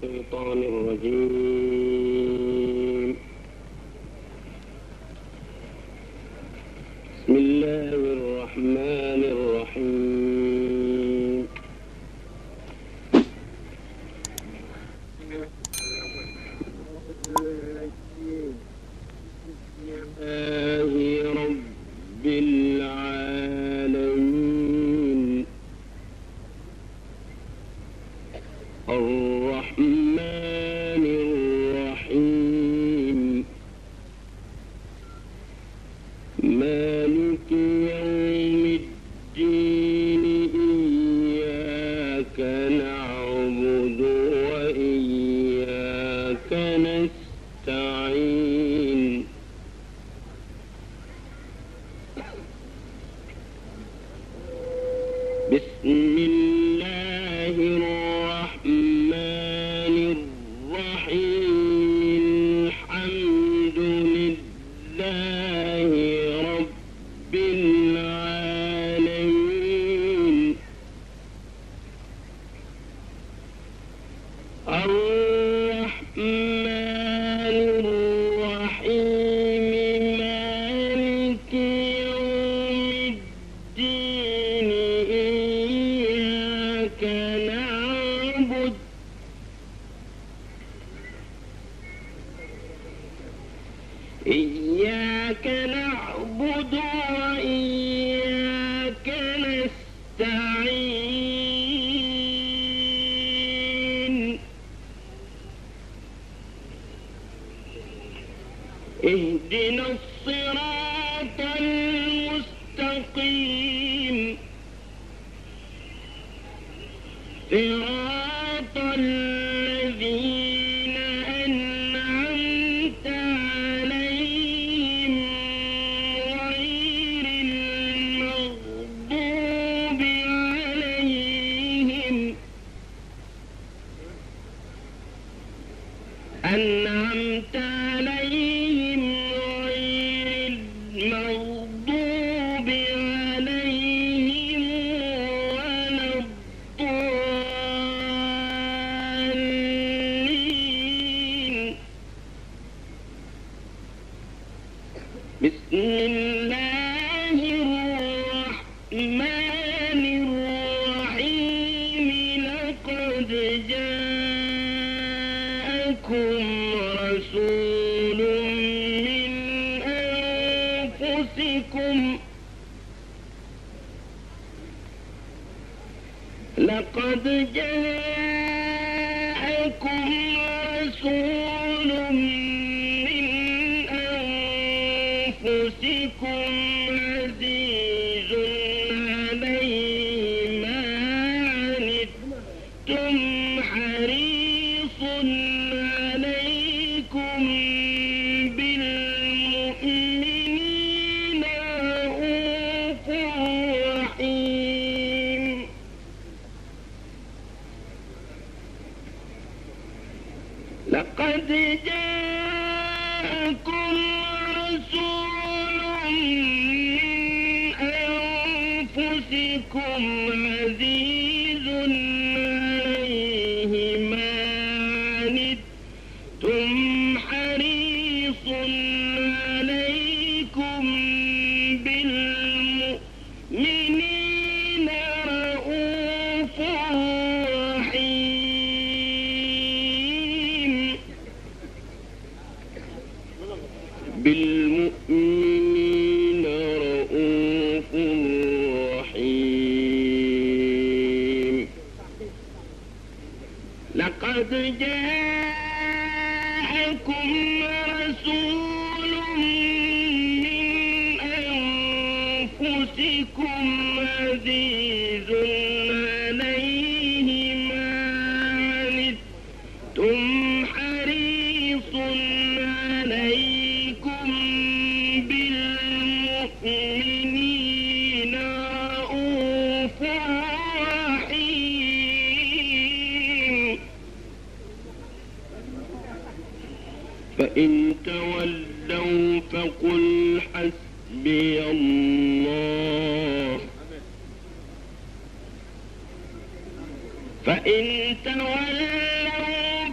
الشيطان الرجيم. بسم الله الرحمن الرحيم. لله رب العالمين الرحمن الرحيم مالك يوم الدين إياك نعبد وإياك نستعين بسم الله الرحمن الرحيم الحمد لله رب العالمين الرحمن الرحيم مالك يوم الدين إياك نعبد وإياك نستعين اهدنا الصراط المستقيم صراط الذين أنعمت عليهم غير المغضوب عليهم غير المغضوب عليهم ولا الضالين. بسم الله الرحمن الرحيم لقد جاءكم رسول من أنفسكم لقد جاءكم رسول من أنفسكم عزيز عليه ما عنتم حريص عليكم بالمؤمنين رءوف رحيم. لقد جاءكم رسول من أنفسكم عزيز عليه ما عنتم حريص عليكم بالمؤمنين رءوف رحيم. بالمؤمنين رءوف رحيم. لقد جاءكم رسول من أنفسكم عزيز عليه ما عنتم حريص عليكم بالمؤمنين رءوف رحيم. فإن تولوا فقل حسبي الله فإن تولوا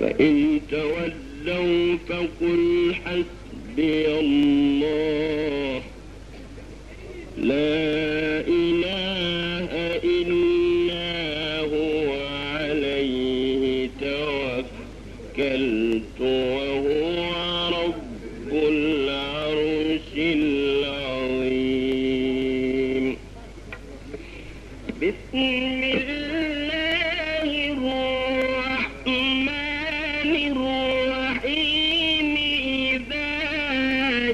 فإن تولوا فقل حسبي الله لا إله إلا هو عليه توكلت وهو رب العرش العظيم بسم الله الرحمن الرحيم إذا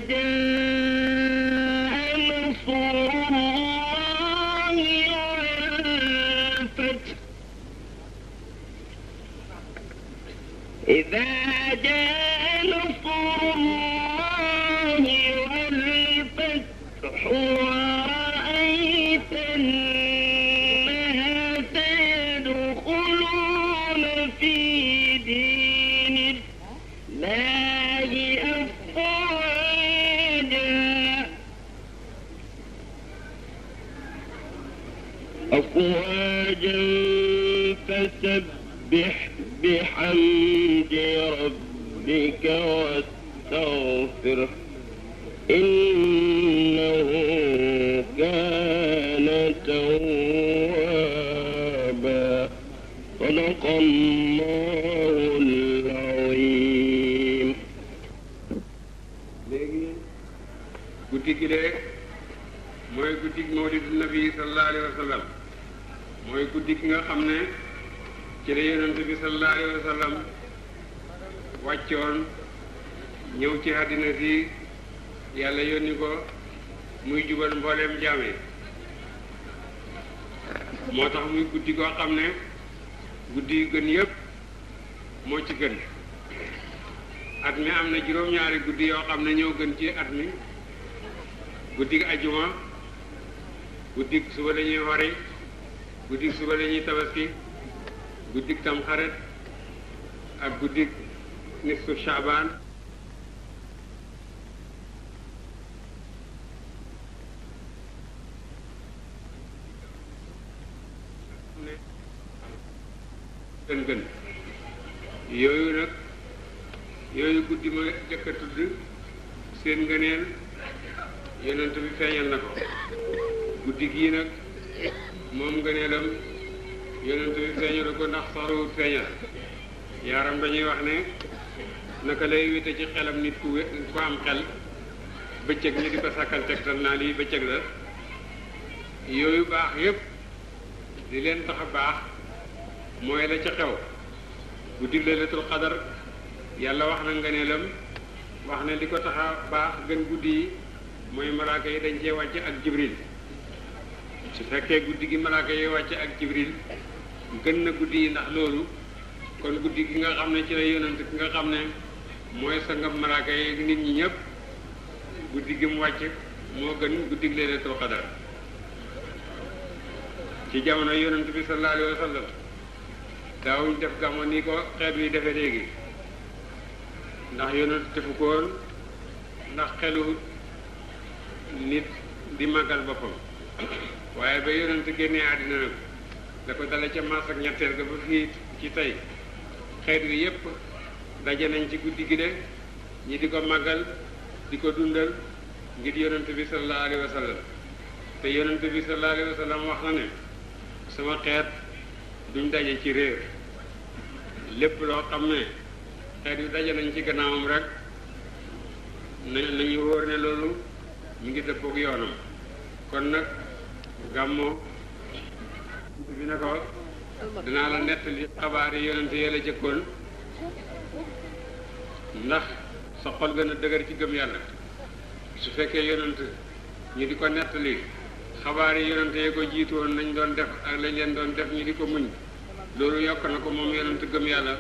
جاء نصر الله والفتح إذا جاء نصر الله والفتح ورأيت الناس يدخلون في دين الله أفواجا فسبح بحمد ربك واستغفره إنه كان توابا صدق الله العظيم. léegi guddi gi de mooy guddi mawlidu nabi sallallahu alayhi wa sallam mooy guddi gi nga xam ne ci la yonent bi sallallahu alayhi wa sallam wàccoon ñëw ci àddina si yàlla yónni ko muy jubal mbooleem jaam yi moo tax muy guddi koo xam ne guddi yu gën yëpp moo ci gën at mi am na juróom-ñaari guddi yoo xam ne ñoo gën ci at mi guddi ajuma guddi suba la ñuy wari guddi suba la ñuy tabaski guddi tamxarit ak guddi nisfu Shaabaan gën yooyu nag yooyu guddi ma jëkk a tudd seen ngëneel yonent bi feeñal na ko guddi gii nag moom ngëneelam yonent bi feeñal ko ndax soxlawut feeñal yaaram dañuy wax ne naka lay wéete ci xelam nit ku am xel bëccëg ñi di ko sàkkal tegtal naa lii bëccëg la yooyu baax yépp di leen tax a baax mooy la ca xew guddi laylatul qadar yàlla wax na ngëneelam wax ne li ko tax a baax gën guddi yi mooy malaaka yi dañ cee wàcce ak jibril su fekkee guddi gi malaaka yi wàcce ak jibril gën na guddi yi ndax loolu kon guddi gi nga xam ne ci la yonent ki nga xam ne mooy sangam malaaka yi nit ñi ñëpp guddi gi mu wàcc moo gën guddi gi laylatul qadar ci jamono yonent bi sallallahu alayhi wa sallam daawuñ def gàmmu ni ko xeet wi defee léegi ndax yonent defu ko woon ndax xelu nit di màggal boppam waaye ba yonent génnee àddina nag da ko dale ca maas ak ñetteel ga ba fii ci tey xeet wi yépp daje nañ ci guddi gi de ñi di ko màggal di ko dundal ngir yonent bi sallallahu alayhi wa sallam te yonent bi sallallahu alayhi wa sallam wax na ne sama xeet duñ daje ci réer lépp loo xam ne xeet yu daje nañ ci gannaawam rek nañu wóor ne loolu mu ngi dëppook yoonam kon nag gàmmoo bi ne ko dinaa la nettali xabaar yi yonente yi la jëkkoon ndax sa xol gën a dëgër ci gëm yàlla su fekkee yonent ñu di ko nettali xabaar yi yonente yi ko jiitu woon nañ doon def ak lañ leen doon def ñu di ko muñ loolu yokk na ko moom yonent gëm yàlla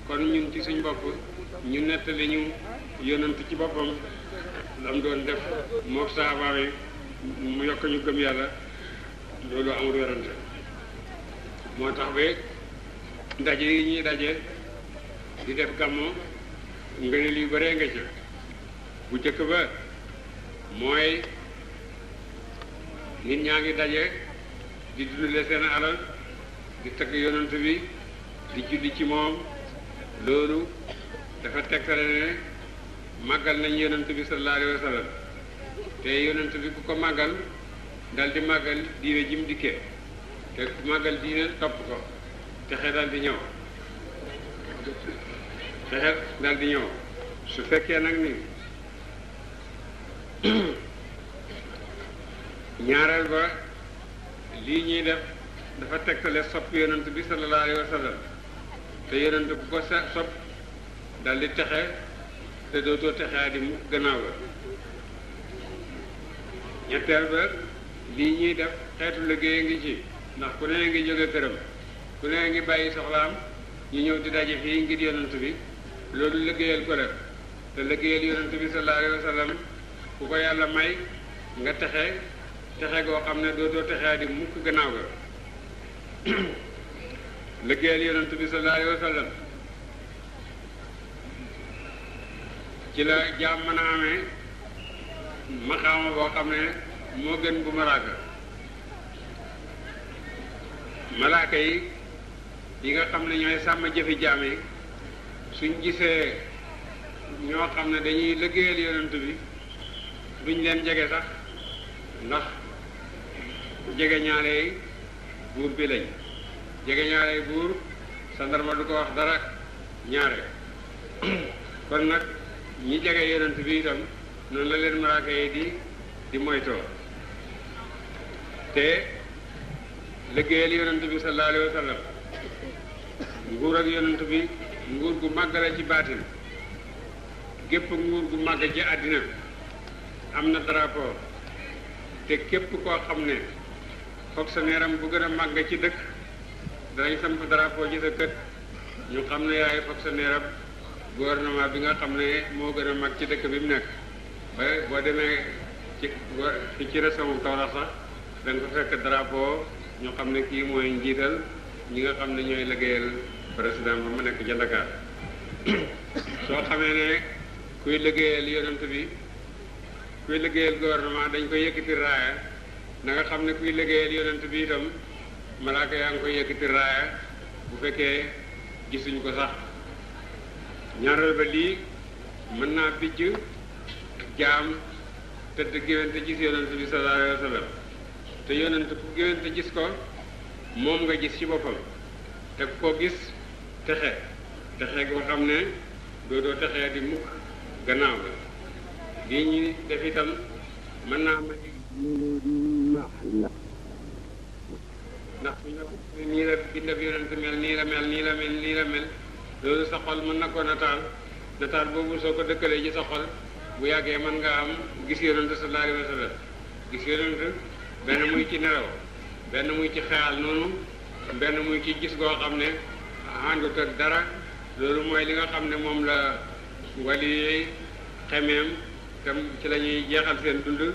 kon ñun ci suñ bopp ñu nettali ñu yonent ci boppam lam doon def mook saaba yi mu yokk ñu gëm yàlla loolu amul werante moo tax ba ndaje yi ñuy daje di def gàmmo ngëneel yu bëree nga ca bu jëkk ba mooy nit ñaa ngi daje di dundale seen alal di tagg yonent bi di julli ci moom loolu dafa tegtale ne màggal nañ yonent bi sallallahu alayhi wa sallam te yonent bi ku ko màggal dal di màggal diine ji mu dikkee te ku màggal diine topp ko texe dal di ñëw texe dal di ñëw su fekkee nag ni ñaareel ba lii ñuy def dafa tegtale sopp yonent bi sallallahu alayhi wa sallam te yonent ku ko sopp dal di texe te dootoo texea di mu gannaaw la ñetteel ba lii ñuy def xeetu liggéey ngi ci ndax ku ne ngi jóge këram ku ne ngi bàyyi soxlaam ñu ñëw di daje fii ngir yonent bi loolu liggéeyal ko def te liggéeyal yonent bi sallallahu alayhi wa sallam ku ko yàlla may nga texe goo xam ne dootoo texea di mukk gannaaw ga liggéeyal yonent bi sallallahu alayhi wa sallam ci la jaam mën a amee maqaama boo xam ne moo gën bu malaaka yi nga xam ne ñooy sàmm jëfi jaam yi suñ gisee ñoo xam ne dañuy liggéeyal yonent bi duñ leen jege sax ndax jege ñaale buur bi lañ jege ñaare buur sandarma du ko wax dara ñaare kon nag ñi jege yonent bi itam noonu la leen malaaka yi di moytoo te liggéeyal yonent bi sallallahu alayhi wa sallam nguur ak yonent bi nguur gu màgg la ci baatin gépp nguur gu màgg ci àddina am na drapeau te képp koo xam ne fonctionnaire am bu gën a màgg ci dëkk danañ samp drapeau ci sa kët ñu xam ne yaay fonctionnaire am gouvernement bi nga xam ne moo gën a mag ci dëkk bi mu nekk ba boo demee ci région Kaolack sax da nga ko fekk drapeau ñu xam ne kii mooy njiital ñi nga xam ne ñooy liggéeyal président ba mu nekk ca Dakar soo xamee ne kuy liggéeyal yonent bi kuy liggéeyal gouvernement dañ koy yëkkati raaya na nga xam ne kuy liggéeyal yonent bi itam malaaka yaa ngi koy yëkkati raaya bu fekkee gisuñ ko sax ñaareel ba lii mën naa bijj jaam tëdd géwénte gis yonent bi sallallahu alayhi wa sallam te yonent ku géwénte gis ko moom nga gis ci boppam te ko gis texe goo xam ne dootoo texee di mukk gannaaw ga lii ñi def itam mën naa ma ndax nii la bindab yonent mel nii la mel loolu sa xol mën na ko nataal boobu soo ko dëkkalee ci sa xol bu yàggee mën nga am gis yonent sallallahu alayhi wa sallam gis yonent benn muy ci nelaw benn muy ci xeyal noonu benn muy ci gis goo xam ne àndut ak dara loolu mooy li nga xam ne moom la wali yi xemeem tam ci la ñuy jeexal seen dund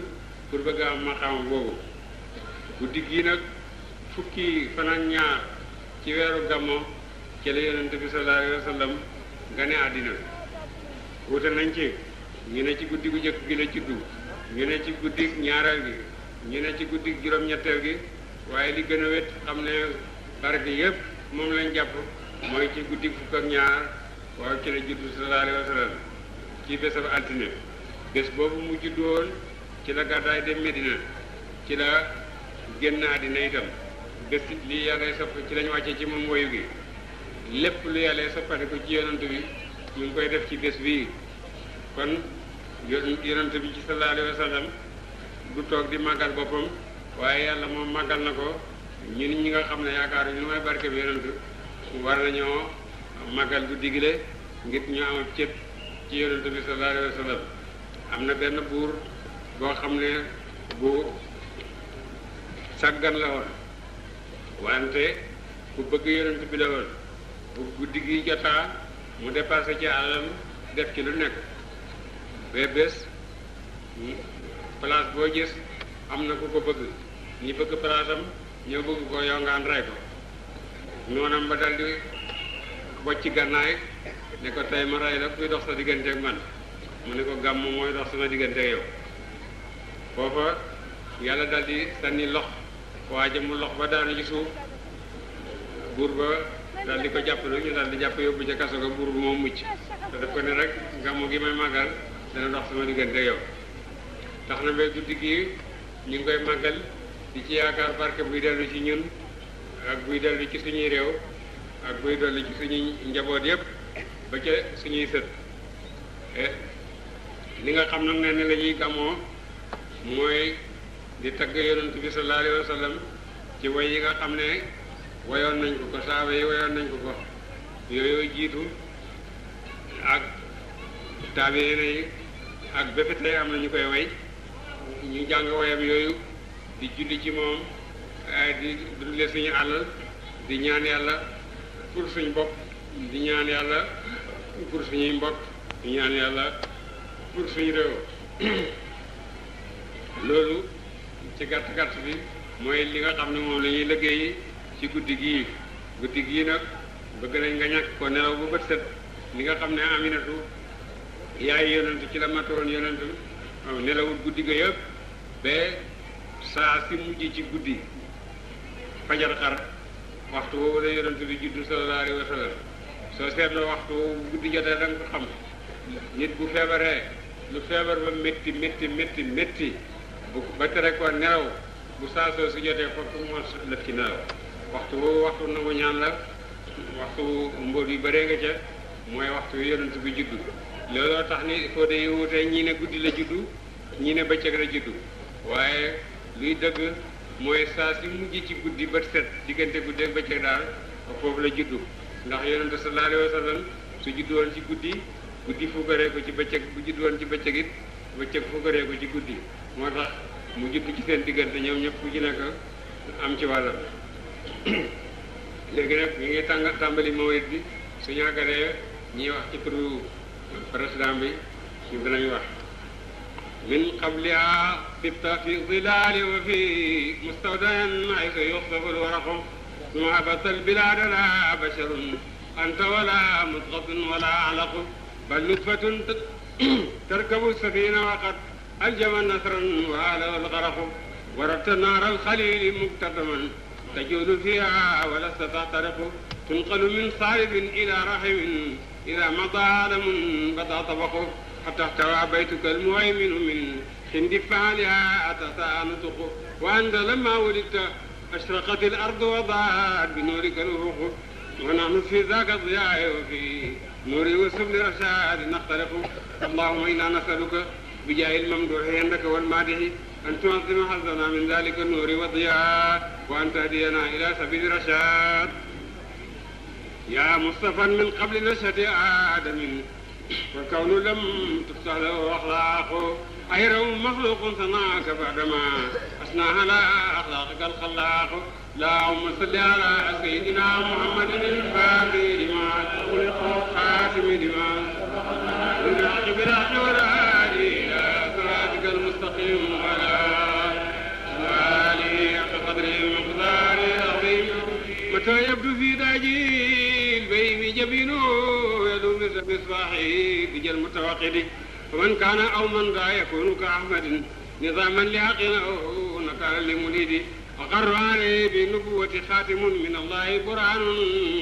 pour bëgg a am maqaam boobu guddi gi nag fukki fan ak ñaar ci weeru gammo ci la yonent bi sallallahu alayhi wa sallam gane àddina wute nañ ci ñu ne ci guddi gu njëkk gi la juddu ñu ne ci guddi ñaareel gi ñu ne ci guddi juróom-ñetteel gi waaye li gën a wét xam ne barke yépp moom lañ jàpp mooy ci guddi fukk ak ñaar waaw ci la juddu sallallahu alayhi wa sallam ci bésab altine bés boobu mu juddu woon ci la gàddaay dem Medina ci la génn àddina itam bés li yàlla sopp ci lañu wàccee ci moom woyu gi lépp lu yàlla soppati ko ci yonent bi ñu ngi koy def ci bés bii kon yonent bi ci sallallahu alayhi wa sallam du toog di màggal boppam waaye yàlla moom màggal na ko ñun ñi nga xam ne yaakaar ñu may barke bi yonent war nañoo màggal guddi gi le ngir ñu am cët ci yonent bi sallallahu alayhi wa sallam am na benn buur boo xam ne bu sàggan la woon wante ku bëgg yonent bi la woon bu guddi gi jotaa mu dépassé ci àllam def ci lu nekk ba bés place boo gis am na ku ko bëgg ñi bëgg place am ñoo bëgg ko yow ngaan rey ko noonam ba dal di bocci gànnaay ne ko tey ma rey la kuy dox sa diggante ak man mu ne ko gàmm mooy dox sama diggante ak yow foofa yàlla dal di sànni lox waaja mu lox ba daanu ci suuf buur ba daal di ko jàppale ñu daal di jàpp yóbbu ca kaso ga buur ba moom mucc te daf ko ne rek gàmmu gi may màggal dana dox sama diggante yow tax na ba guddi gi ñu ngi koy màggal di ci yaakaar barke buy dellu ci ñun ak buy dellu ci suñuy réew ak buy dellu ci suñuy njaboot yépp ba ca suñuy sët li nga xam nag ne la ñuy gàmmoo mooy di tagg yonent bi sallallahu alayhi wa sallam ci way yi nga xam ne wayoon nañ ko saaba yi wayoon nañ ko yooyu jiitu ak taabiina yi ak bépp tey am na ñu koy way ñu jàng wayam yooyu di julli ci moom di dundale suñu àll di ñaan yàlla pour suñu bopp di ñaan yàlla pour suñuy mbokk di ñaan yàlla pour suñu réew loolu ci gàtt bi mooy li nga xam ne moom la ñuy liggéey ci guddi gii nag bëgg nañ nga ñàkk ko nelaw bu bët set li nga xam ne Aminatu yaay yonent ci la matoon yonent nelawul guddi ga yëpp ba saa si mujj ci guddi fajar xar waxtu woowu la yonent bi juddu sallallahu alayhi wa sallam soo seetloo waxtu woowu guddi jotee da nga ko xam nit bu feebaree lu feebar ba métti bu ba tere ko nelaw bu saa soo si jotee fokk mu def ci nelaw waxtu woowu waxtu nangu ñaan la waxtu mbóot yu bëree nga ca mooy waxtu wi yonent bi juddu looloo tax ni foo de wutee ñii ne guddi la juddu ñii ne bëccëg la juddu waaye luy dëgg mooy saa si mujj ci guddi bët set diggante guddi ak bëccëg daal foofu la juddu ndax yonent sallallahu alayhi wa sallam su juddu woon ci guddi fugaree ko ci bëccëg bu juddu woon ci bëccëg it bëccëg fugaree ko ci guddi moo tax mu juddu ci seen diggante ñoom ñëpp ku ci nekk am ci wàllam léegi nag ñu ngi tàmbali mawlid bi suñu àggalee ñiy wax ci turu président bi ñu dinañ wax min qabliha tibta fi zilali wa fi mustawdan haythu yuxsafu alwaraqu ma habata albilada la basharun anta wala mudghatun wala alaqu bal nutfatun tarkabu safina waqad aljama nasran wa ala algharaqu warabta نار الخليل مكتتما تجول فيها ولست تعترق تنقل من صالب إلى رحم إذا مضى عالم بدا طبق حتى احتوى بيتك المهيمن من خند فعلها أتتا نطق وأنت لما ولدت أشرقت الأرض وضاءت بنورك الأفق ونحن في ذاك الضياء وفي نور وسبل رشاد نخترق اللهم إنا نسألك بجاه الممدوح عندك والمادح أن تعظم حظنا من ذلك النور والضياء وأن تهدينا إلى سبيل رشاد يا مصطفى من قبل نشأة آدم والكون لم تفتح له أخلاق أيره مخلوق صنعك بعدما أثنى على أخلاقك الخلاق اللهم صل على سيدنا محمد الفاتح لما خلق خاتم لما والعاقب بالحق والهادي إلى صراطك المستقيم وعلى آله حق قدره ومقداره العظيم متى يبدو في داجي البيم جبينه يلوم بإصباحه بجل المتوقد ومن كان أو من ذا يكون كأحمد نظاما لحقنا أو نكالا لمريد أقر عليه بالنبوة خاتم من الله برهان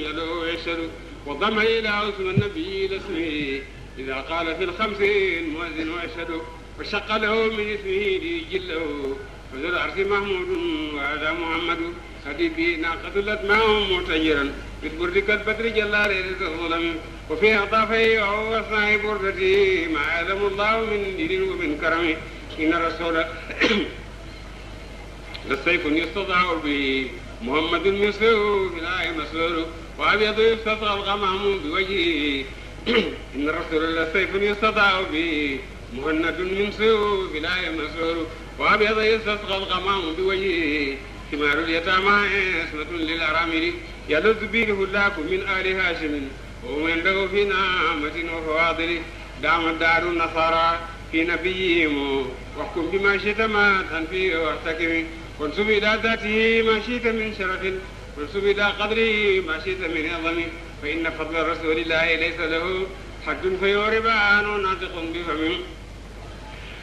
يلو يشهد وضم إلى اسم النبي لاسمه إذا قال في الخمسين مؤذن ويشهد وشق له من اسمه ليجله وذو العرش محمود وهذا محمد حبيبي ناقة لت معه معتجرا بالبرد كالبدر جل ليلة الظلم وفي أطافه وهو صاحب بردته ما يعلم الله من دين ومن كرم إن الرسول للسيف يستضع به محمد يسوع في الآية مسرور وأبيض يستصغى الغمام بوجهه إن الرسول للسيف يستضع به مهند من سوء في الآية مسرور وأبيض يستصغى الغمام بوجهه ثمار اليتامى اسمة للأرامل يلذ به الهلاك من آل هاشم وهم عنده في نعمة وفواضل دام دار النصارى في نبيهم واحكم بما شئت ما تنفيه واحتكم وانسب إلى ذاته ما شئت من شرف وانسب إلى قدره ما شئت من عظم فإن فضل رسول الله ليس له حد فيوربان ناطق بفم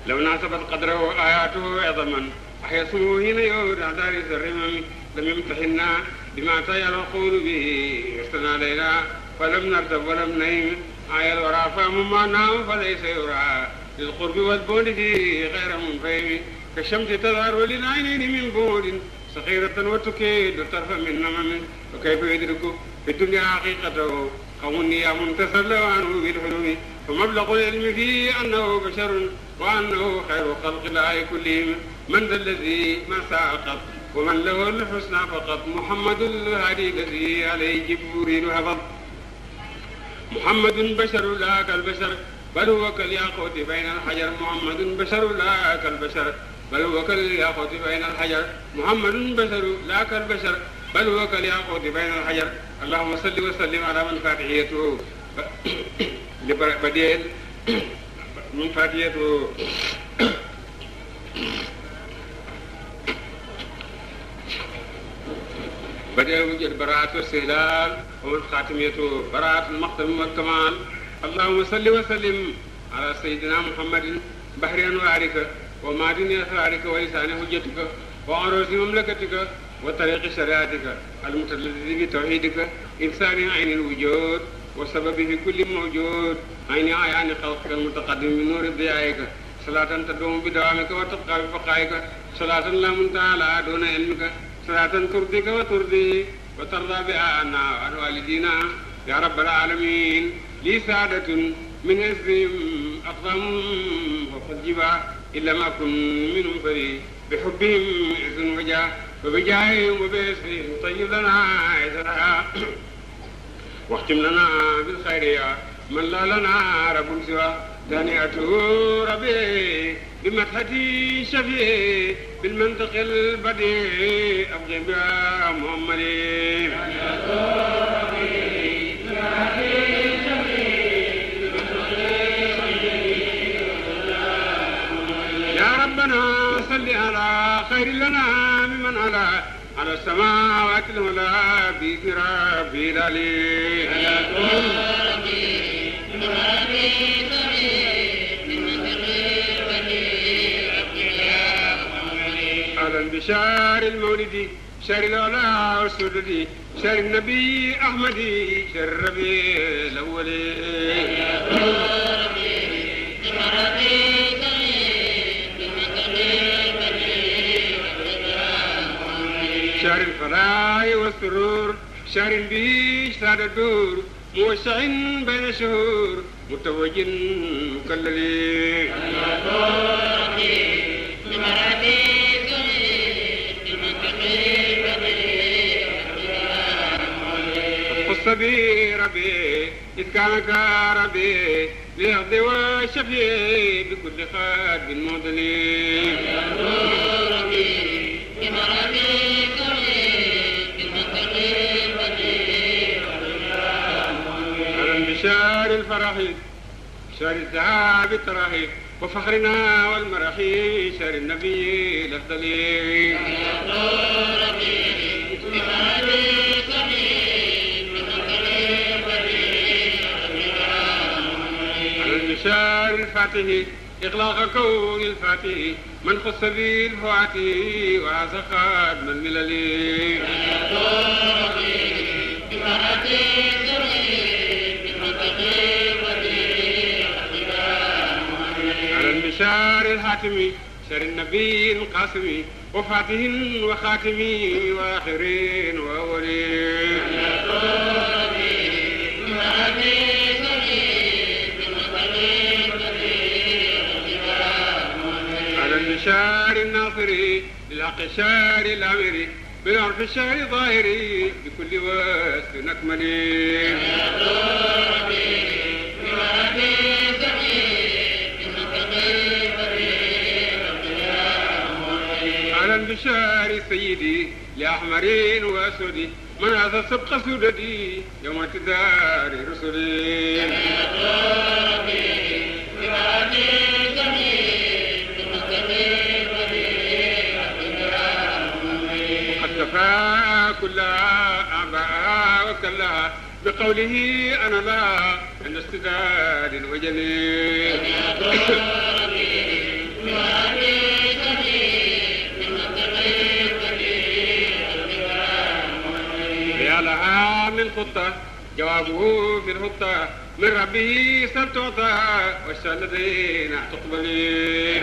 لو ناسبت قدره آياته عظما أحيصه حين يعود على دار الرمم لم يمتحنا بما تيا العقول به استنى ليلا فلم نرتب ولم نيم آية الورى فهم معناه فليس يرى للقرب والبعد فيه غير منفهم كالشمس تظهر للعينين من بعد صغيرة وتكيد طرفا من نمم وكيف يدرك في الدنيا حقيقته قوم نيام تسلوا عنه بالحلم فمبلغ العلم فيه أنه بشر وأنه خير خلق الله كلهم من ذا الذي ما ساقط ومن له الحسنى فقط محمد الهادي الذي عليه جبريل هبط محمد بشر لا كالبشر بل هو كالياقوت بين الحجر محمد بشر لا كالبشر بل هو كالياقوت بين الحجر محمد بشر لا كالبشر بل هو كالياقوت بين الحجر اللهم صل وسلم على من فاتحيته بديل من فاتحيته بدأ وجد براءة واستهلال ومن خاتميته براءة المقدم والكمال اللهم صل وسلم على سيدنا محمد بحر أنوارك ومعدن أسرارك ولسان حجتك وعروس مملكتك وطريق شريعتك المتلذذ بتوحيدك إنسان عين الوجود وسبب في كل موجود عين عيان خلقك المتقدم من نور ضيائك صلاة تدوم بدوامك وتبقى ببقائك صلاة لا منتهى لها دون علمك صلاة ترضيك وترضي وترضى بها عنا وعن والدينا يا رب العالمين لي سعادة من اسم أقدم فوق الجباه إلا ما كن منهم فري بحبهم عز وجاه وبجاههم وباسمهم طيب لنا عزرها واختم لنا بالخير يا من لا لنا رب سوى دانيته ربي بمدحتي شفيع بالمنطق البديع أبغي بها محمد يا ربنا صل على خير لنا ممن على السماوات العلى بإذن ربي العلي بشار المولد شار الأولى والسدد شار النبي أحمد شار الربيع الأول شار الفلاح والسرور شار به ساد الدور موسع بين الشهور متوج مكلل ربي إذ كان كربي ليرض وشفي بكل خاد مضلي على بشار الفرح شار الذهاب التراحي وفخرنا والمرحي شار النبي الأفضل شار الفاتح إغلاق كون الفاتح من خص به الفواتح وعز خادم الملل على المشار الحاتمي شار النبي القاسمي وفاتح وخاتم وآخرين وأولين شار الناصري للحق شار الامري بالعرف الشار ظاهري بكل واسط نكملي على بشار سيدي لاحمرين واسودي من هذا سبق سددي يوم اعتذار رسلي كفى كلها أعباءها وكلها بقوله أنا لا عند استداد وجليل جعلها من خطة جوابه في الخطة من ربه سلطعتا والشهادتين تقبلين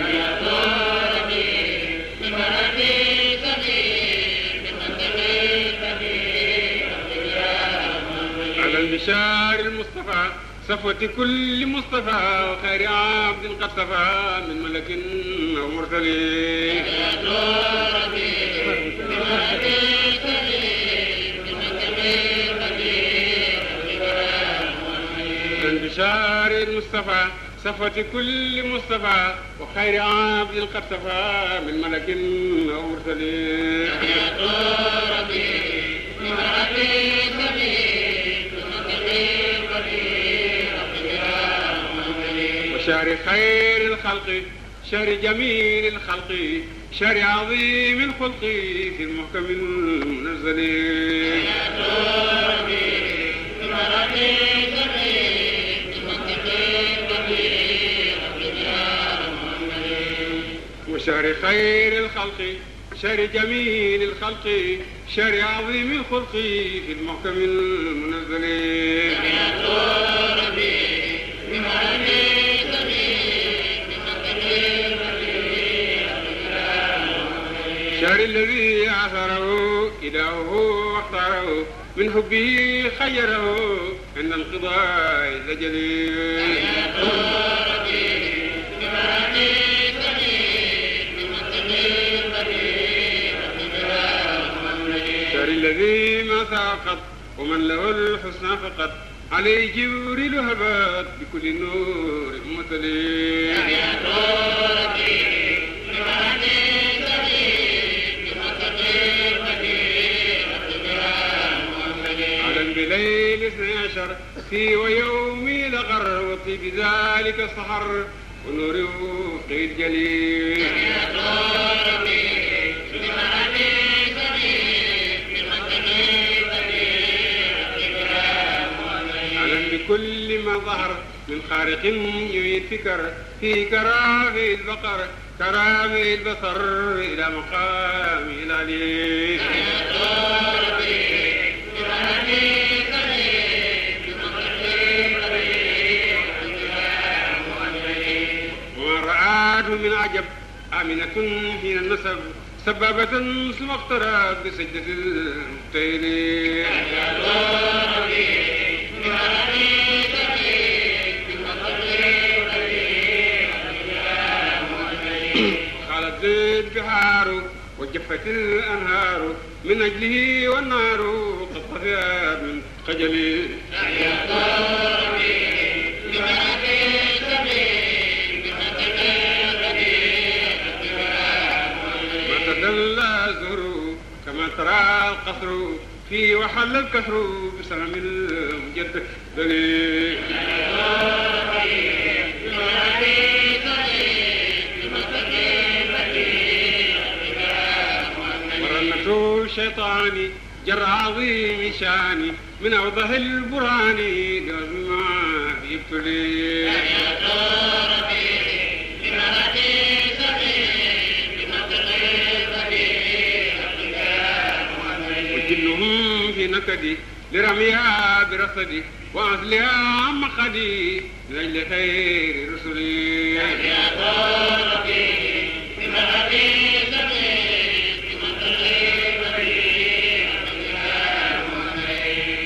على البشار المصطفى صفوة كل مصطفى وخير عبد قد صفى من ملك أو مرسلين البشار المصطفى صفوة كل مصطفى وخير عبد قد صفى من ملك أو مرسلين شهر خير الخلق شهر جميل الخلق شهر عظيم الخلق في المحكم المنزل وشهر خير الخلق شهر جميل الخلق شهر عظيم الخلق في المحكم المنزل الشهر الذي عثره إلهه واختاره من حبه خيره عند انقضاء الأجل الشهر الذي ما ساقط ومن له الحسنى فقط عليه جبريل هبط بكل نور متلي بليل 12 في ويوم لغر وطيب ذلك السحر ونور وقي الجليل علم بكل ما ظهر من خارق يعيد فكر في كرامه البقر كرامه البصر إلى مقام العلي من عجب آمنة حين النسب سبابة ثم اقترب بسجدة المقتيل خالت البحار وجفت الأنهار من أجله والنار قد طفئت من خجله كما ترى القصر فيه وحل الكسر بسلام المجد دليل ورنة الشيطان جر عظيم شاني من أوضح البرهان لازم ما يبتلي وجنهم في نكدي لرميها برصدي وأصلها عن مقدي من أجل خير رسلي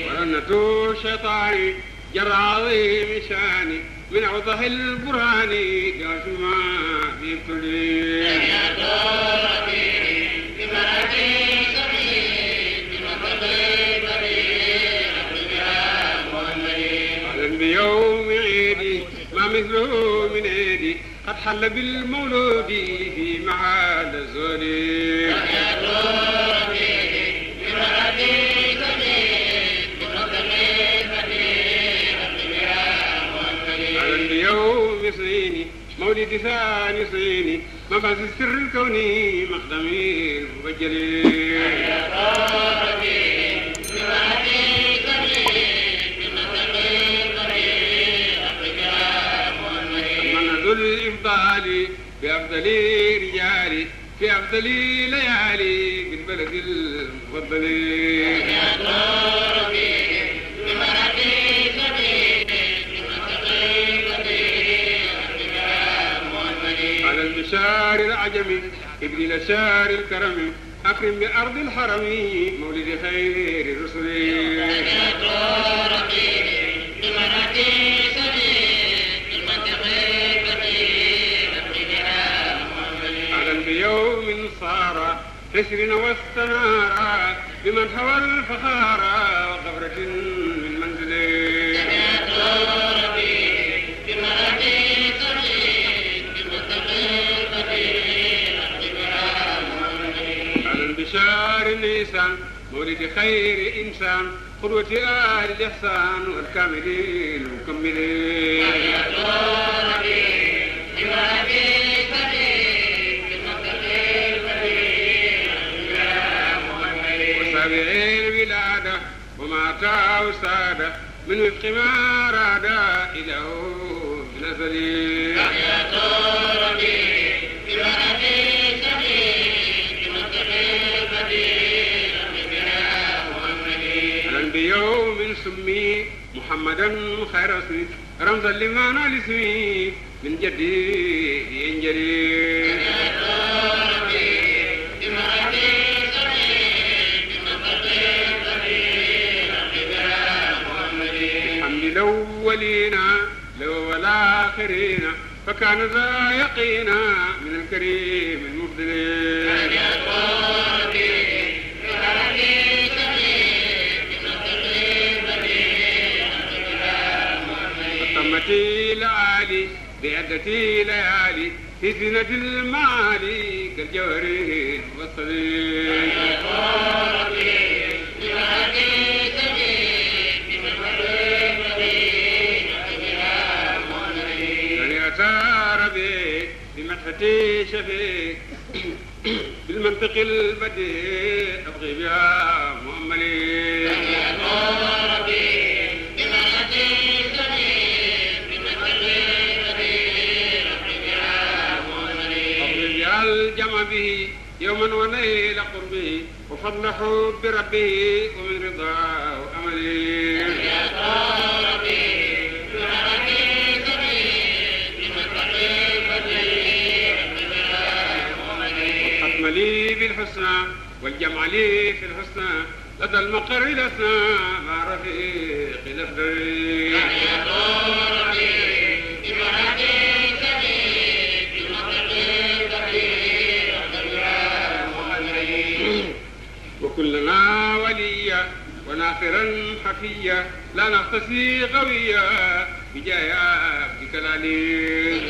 ورنة الشيطان جر عظيم شاني من أوضح البرهان لازم ما يبتلي بيوم عيدي ما مثله من عيدي قد حل بالمولود في معاد الزولي على بيوم اثنين مولد ثاني اثنين مبعث السر الكوني مقدمي المبجلي الإفضال بأفضل رجالي في أفضل ليالي بالبلد المفضل على المشار العجمي ابن الأشار الكرم أكرم بأرض الحرم مولد خير الرسل على بيوم صار حسر واستنار بمن حوى الفخار وغبرة من منزله على البشار النيسان مولد خير إنسان قدوة آل الإحسان والكاملين المكملين وسابعين ولادة وما تاو سادة من وفق ما أراد إله بنزلي بيوم سمي محمدا خير اسمي رمزا لمعنى الاسمي من جدي ينجري الحمد الأولين لو والآخرين فكان ذا يقينا من الكريم المفضل قمتي العالي بعدتي ليالي في زينة المعالي كالجوهر والصديق يعني أتى ربي بمدحتي شفيق بالمنطق البديع أبغي بها مؤملي الجمع به يوما ونيل قربه وفضل حب ربه ومن رضاه أملي والختم لي بالحسنى والجمع لي في الحسنى لدى المقر الأسنى مع رفيق الأفضل وكلنا وليا وناصرا حفيا لا نختصي قويا بجاه عبدك العلي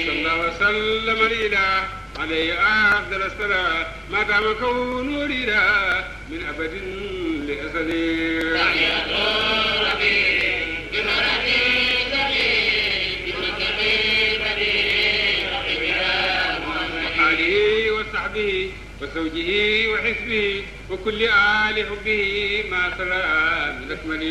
صلى وسلم الإله عليه أفضل الصلاة ما دام كونه لله من أبد لأزل وصحبه وزوجه وحزبه وكل آل حبه مع سلام الأكمل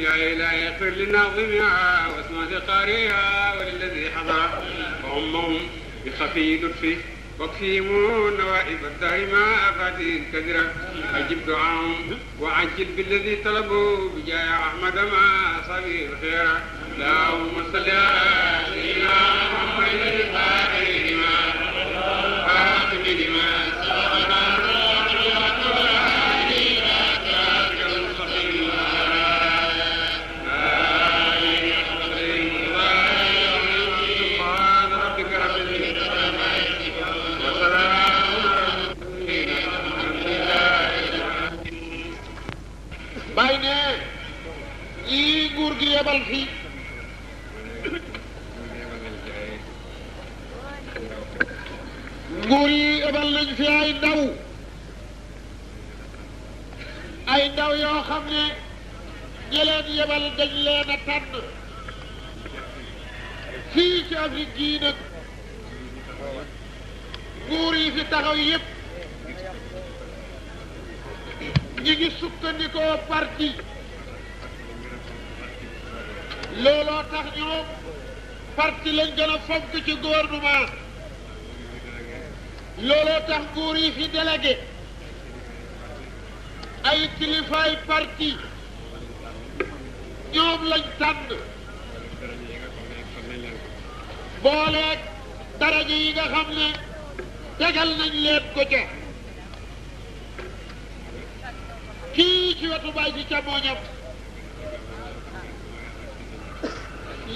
يا إلهي اغفر للناظمها واسمع قارئها وللذي حضر وأمهم بخفي لطفه واكفيهم نوائب الدهر ما أفاتي الكدرة أجب دعاهم وعجل بالذي طلبوا بجاه أحمد ما صبي الخير اللهم صل على سيدنا محمد الفاتح لما خاتم لما bay ne yii nguur gi yebal fi nguur yi yebal nañ fi ay ndaw yoo xam ne ñi leen yebal dañ leen a tànn fii ci Afrique gii nag nguur yi fi taxaw yépp ñi ngi sukkandikoo parti looloo tax ñoom parti lañ gën a fonk ci gouvernement looloo tax nguur yi fi délégué ay kilifaay parti ñoom lañ tànn booleeg daraja yi nga xam ne tegal nañ leen ko ca kii ci wetu baay ci càmmooñam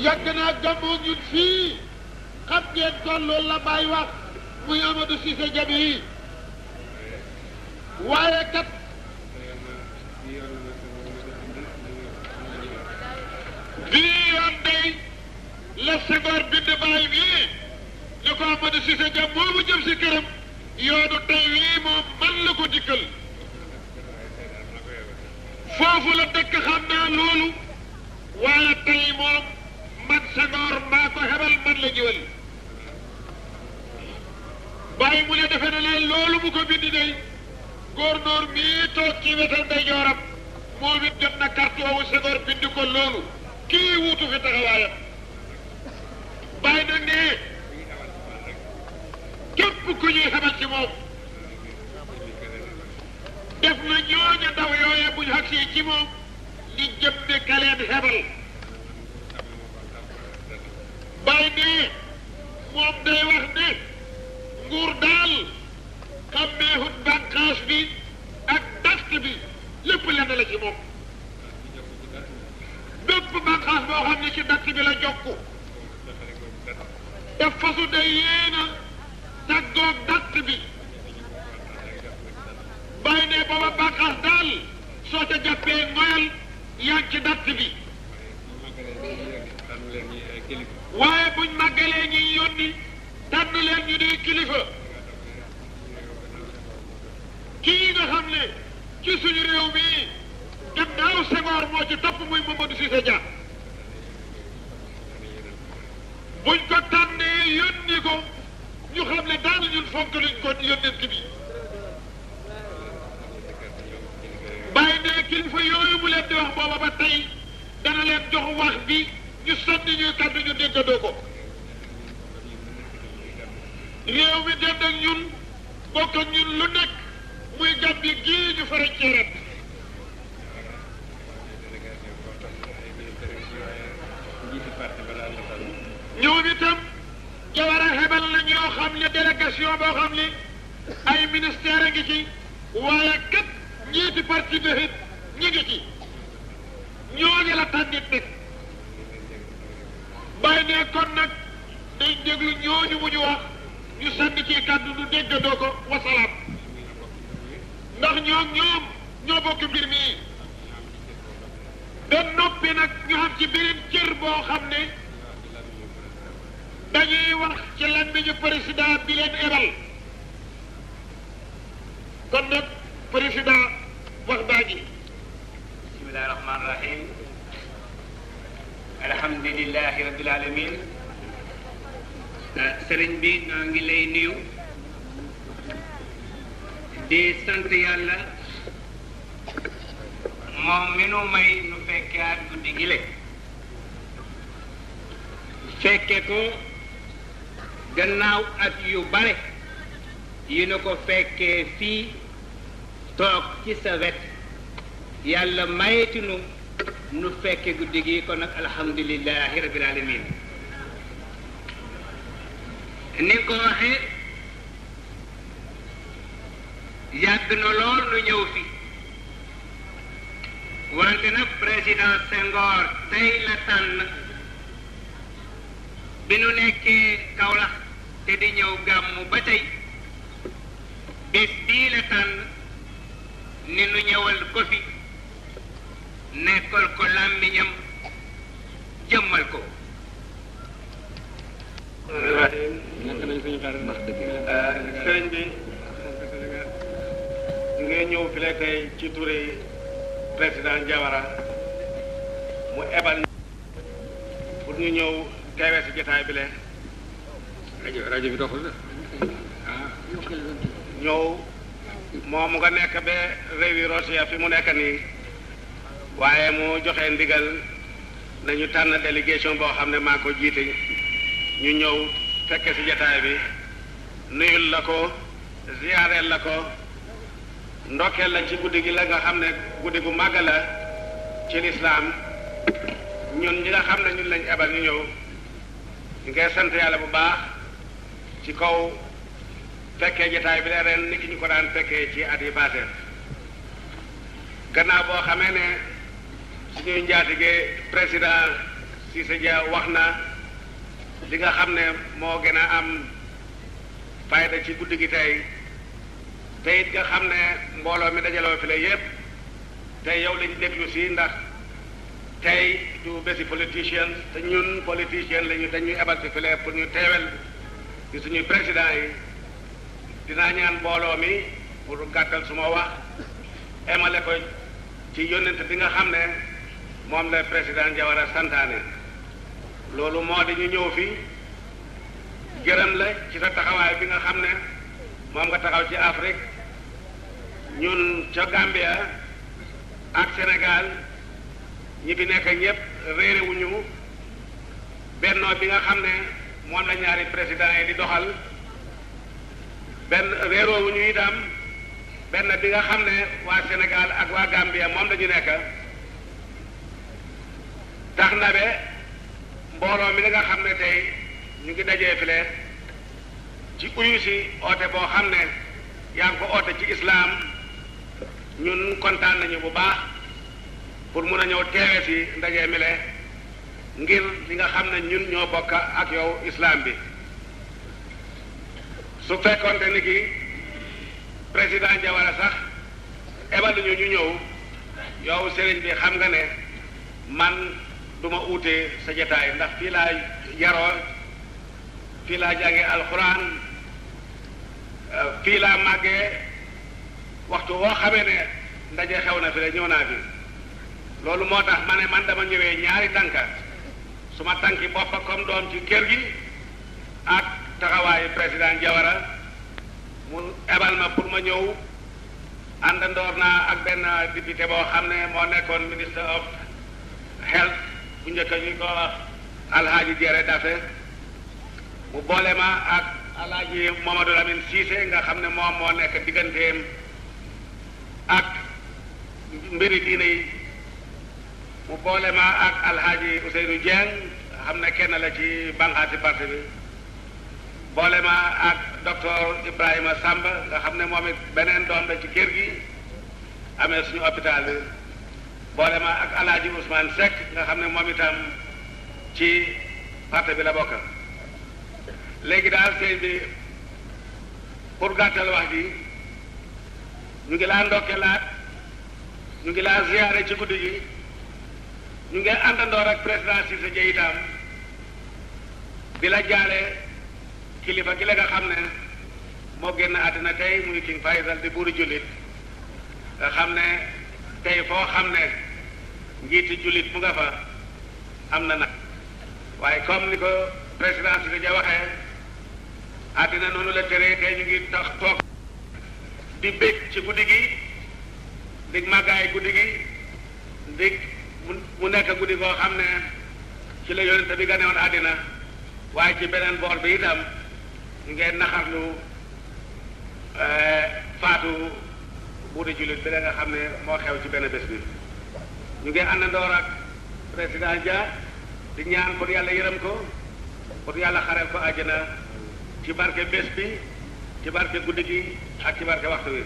yàgg naa gàmmoo ñun fii xam ngeen kon loolu la Baay wax muy Amadou Cissé Diaby waaye kat bii yoon day la Senghor bind Baay bii ñu ko Amadou Cissé Diaby moomu jëm si këram yoonu tey wii moom man la ko dikkal foofu la dëkk xam naa loolu waaye tey moom man Senghor maa ko xebal man la ñëwal bàyyi mu ne defe na leen loolu mu ko bindi day góornóor mii toog ci wetam ndeyjooram moom it jot na carte woowu Senghor bindi ko loolu kii wuutu fi taxawaayam bàyyi nag ne képp ku ñuy xebal ci moom def na ñooña ndaw yooye buñ xagsee ci moom ñi jëm ne kaleen xebal bàyyi ne moom day wax ne nguur daal xammeehut bànqaas bi ak dast bi lépp lenn la ci moom bépp bànqaas boo xam ne ci dast bi la jokku te fasu de yéena tàggoog dast bi bàyyi ne booba bànqaas daal soo ca jàppee ngoyal yaa ngi ci dast bi waaye buñ màggalee ñuy yónni tànn leen ñu di kilifa kii nga xam ne ci suñu réew mi gannaaw Senghor moo ci topp muy Mamadou Cissé Dia buñ ko tànnee yónni ko ñu xam ne daal ñun fonk luñ ko yónnent bi bàyyi ne kilifa yooyu mu leen di wax booba ba tey dana leen jox wax bi ñu sànni ñuy kàddu ñu déggandoo ko réew mi dend ak ñun bokk ak ñun lu nekk muy Gàmbi gii ñu farañ ceeret ñoom itam Jawara xebal na ñoo xam ne délégation boo xam ne ay ministère a ngi ci waaye kat njiiti parti bi ñi ngi ci ñooñu la tànnit nag bàyyi ne kon nag dañ déglu ñooñu mu ñu wax ñu sànni ci kàddu du déggandoo ko wasalaam ndax ñoom ñoo bokk mbir mi ba noppi nag ñu xam ci beneen cër boo xam ne dañuy wax ci làmmiñu président bi leen ebal kon nag président wax baa ji bismillahi rahmaani rahim alhamdulilahi rabbil alamin sëriñ bi ñoo ngi lay nuyu di sant yàlla moom mi nu may nu fekke at guddi gi le fekke ko gannaaw at yu bare yi nu ko fekkee fii toog ci sa wet yàlla mayetinu nu fekke guddi gi kon nag alhamdulilahi rabbil alamin ni ko waxee yàgg na lool nu ñëw fi wante nag président Senghor tey la tànn bi nu nekkee Kaolack te di ñëw gàmmu ba tey bés bii la tànn ni nu ñëwal ko fi nekkal ko làmmiñam jëmmal ko sëriñ bi nga ñëw fi la tey ci turi président Jawara mu ebal pour ñu ñëw teewee si jotaay bi le rajo bi doxul na ah ñëw moom nga nekk ba réewi Russie fi mu nekk nii waaye mu joxe ndigal nañu tànn délégation boo xam ne maa ko jiite ñu ñëw fekke ci jataay bi nuyul la ko ziyaareel la ko ndokkeel la ci guddi gi la nga xam ne guddi gu màgg la ci lislaam ñun ñi nga xam ne ñun lañ ebal ñu ñëw ñu ngay sant yàlla bu baax ci kaw fekkee jataay bi la ren ni ki ñu ko daan fekkee ci at yi passé gannaaw boo xamee ne suñuy njaatige président Cissé Dia wax na li nga xam ne moo gën a am fayda ci guddi gi tey te it nga xam ne mbooloo mi dajaloo fi la yépp tey yow lañu déglu si ndax tey du bési politicien te ñun politicien lañu dañuy ebal si file pour ñu teewel ci suñuy président yi dinaa ñaan mbooloo mi pour gàttal suma wax emale ko ci yónnent bi nga xam ne moom la président Jawara santaane loolu moo di ñu ñëw fi gërëm la ci sa taxawaay bi nga xam ne moom nga taxaw ci Afrique ñun ca Gambia ak Sénégal ñi fi nekk ñëpp réerewuñu bennoo bi nga xam ne moom la ñaari président yi di doxal benn réeroowuñu itam benn bi nga xam ne waa Sénégal ak waa Gambia moom la ñu nekk tax na be mbooloo mi nga xam ne tey ñu ngi dajee file ci uyu si oote boo xam ne yaa ngi ko oote ci islaam ñun kontaan nañu bu baax pour mun a ñëw teewe si ndaje mi le ngir li nga xam ne ñun ñoo bokk ak yow islaam bi su fekkoonte ni ki président Jawara sax ebaluñu ñu ñëw yow sëriñ bi xam nga ne man duma uute sa jataay ndax fii laa yaroo fii laa jànge alxuraan fii laa màggee waxtu woo xamee ne ndaje xew na fi la ñëw naa fi loolu moo tax ma ne man dama ñëwee ñaari tànka suma tànki boppa comme doom ci kër gi ak taxawaayu président Jawara mu ebal ma pour ma ñëw àndandoor naa ak benn député boo xam ne moo nekkoon ministre of health bu njëkk ñu ko wax Alhaji Jere Dafe mu boole ma ak Alhaji Mamadou Lamine Cissé nga xam ne moom moo nekk digganteem ak mbiri diine yi mu boole ma ak Alhaji Ousseynou Dieng nga xam ne kenn la ci banqaati parti bi boole ma ak docteur Ibrahima Samba nga xam ne moom it beneen doom la ci kër gi amee suñu hôpital bi boole ma ak Alhaji Ousmane Seck nga xam ne moom itam ci parti bi la bokk léegi daal sëñ bi pour gàttal wax ji ñu ngi laa ndokkeelaat ñu ngi laa ziyaare ci guddi gi ñu ngi àndandoor ak président Cissé Dia itam di la jaale kilifa gi la nga xam ne moo génn àddina tey muy King Faisal di buuru jullit nga xam ne tey foo xam ne njiiti jullit mu nga fa am na nag waaye comme ni ko président Cissé Dia waxee àddina noonu la tere tey ñu ngi tax toog di bég ci guddi gi dig màggaay guddi gi dig mu nekk guddi koo xam ne ci la yonente bi ganewoon àddina waaye ci beneen boor bi itam ñu ngeen naxarlu faatu buuri jullit bi la nga xam ne moo xew ci benn bés bi ñu ngi àndandoor ak président Dia di ñaan pour yàlla yërëm ko pour yàlla xareel ko àjjana ci barke bés bi ci barke guddi gi ak ci barke waxtu wi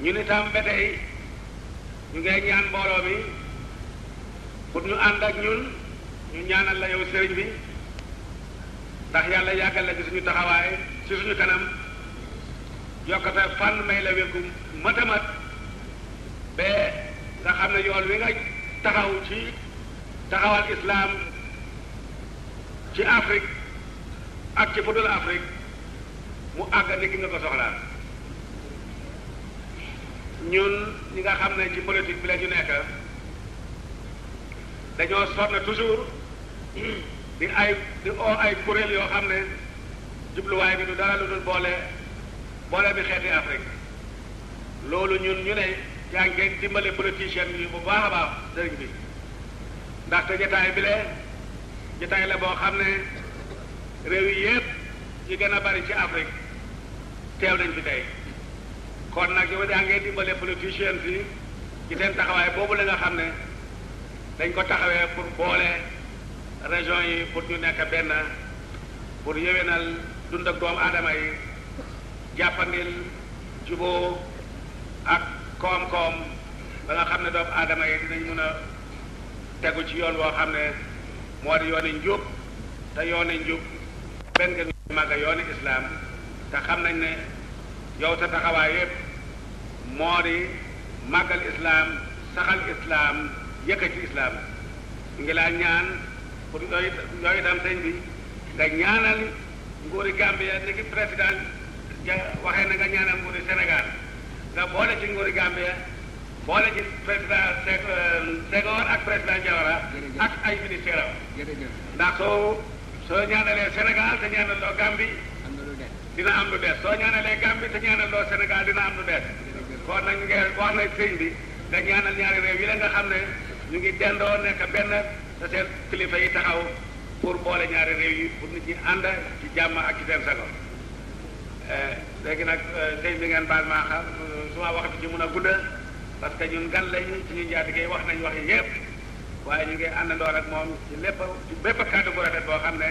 ñun itam ba tey ñu ngi ñaan mbooloo mi pour ñu ànd ak ñun ñu ñaanal la yow sëriñ bi ndax yàlla yàggal la ci suñu taxawaay ci suñu kanam yokkate fan may la wérgu matamat ba nga xam ne yoon wi nga taxaw ci taxawal islam ci Afrique ak ci fudul Afrique mu àgg ni ki nga ko soxlaa ñun ñi nga xam ne ci politique bi la ñu nekk dañoo sonn toujours di oo ay kuréel yoo xam ne jubluwaay bi du dara lu dul boole bi xeeti Afrique loolu ñun ñu ne yaa ngi dimbale politicien yi bu baax a baax sëriñ bi ndaxte jotaay bi jotaay la boo xam ne réew yi yépp yi gën a bari ci Afrique teew nañ fi tey kon nag yow yaa ngi dimbale politicien yi ci seen taxawaay boobu la nga xam ne dañ ko taxawee pour boole région yi pour ñu nekk benn pour yéwénal dund ak doomu aadama yi jàppandil juboo ak koom-koom ba nga xam ne doomu aadama yi dinañ mën a tegu ci yoon woo xam ne moo di yooni njub te yooni njub benn nga màgga yooni islaam te xam nañ ne yow sa taxawaay yépp moo di màggal islaam saxal islaam yëkkati islaam ngi laa ñaan pour yooyu itam sëñ bi nga ñaanal nguuri Gambia ni ki président waxee na nga ñaanal nguuri Sénégal nga boole ci nguuri Gambia boole ci président Senghor ak président Jawara ak ay ministère am ndax soo ñaanalee Sénégal te ñaanaloo Gambie dina am lu des soo ñaanalee Gambie te ñaanaloo Sénégal dina am lu des kon nag ngeen wax na sëñ bi nga ñaanal ñaari réew yi la nga xam ne ñu ngi dendoo nekk benn te seen kilifa yi taxaw pour boole ñaari réew yi pour nit ñi ànd ci jàmm ak ci seen sago léegi nag sëñ bi ngeen baal maa xam suma wax bi ci mun a gudda parce que ñun gan lañu ci ñu njaatige wax nañ wax yi yépp waaye ñu ngi àndandoo ak moom ci lépp ci bépp kàddu bu rafet boo xam ne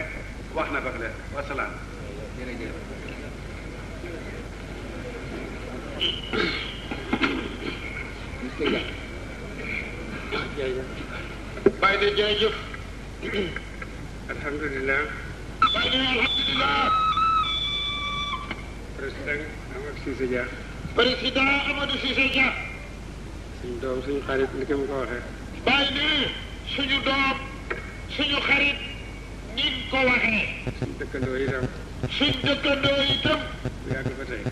wax na ko fi leen wasalaam. Baye de jërëjëf. alhamdulilah. Baye de alhamdulilah. président Amadou Cissé Dia. président Amadou Cissé Dia. suñu doom suñu xarit ni ko ko waxee. Baye ne suñu doom suñu xarit ni ko waxee. suñu dëkkandoo itam. suñu dëkkandoo itam. bu yàgg ba tey.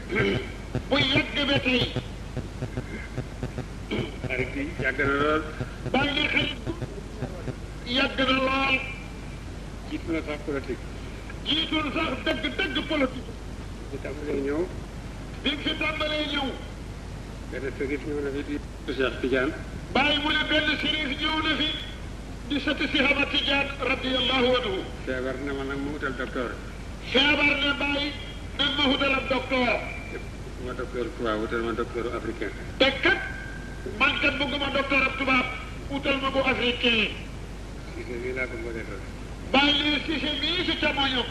bu yàgg ba tey. xarit yi yàgg na lool. Baye ne xarit yàgg na lool. jiitu na sax politique. jiitul sax dëgg politique. bi tàmbalee ñëw. bi fi tàmbalee ñëw. benn sërif ñëw na fi di Cheikh Tidiane. Baye mu ne benn sërif ñëw na fi di sëti si Ahmad Tidiane radiyallahu anhu. feebar na ma nag mu utal docteur. feebar ne Baye nan ma wutal ab docteur. ma docteur tubaab utal ma docteur africain. te kat man kat bëgguma docteur ab tubaab utal ma bu africain. Cissé bii laa ko bëggee def. Baye ne Cissé mii si camoño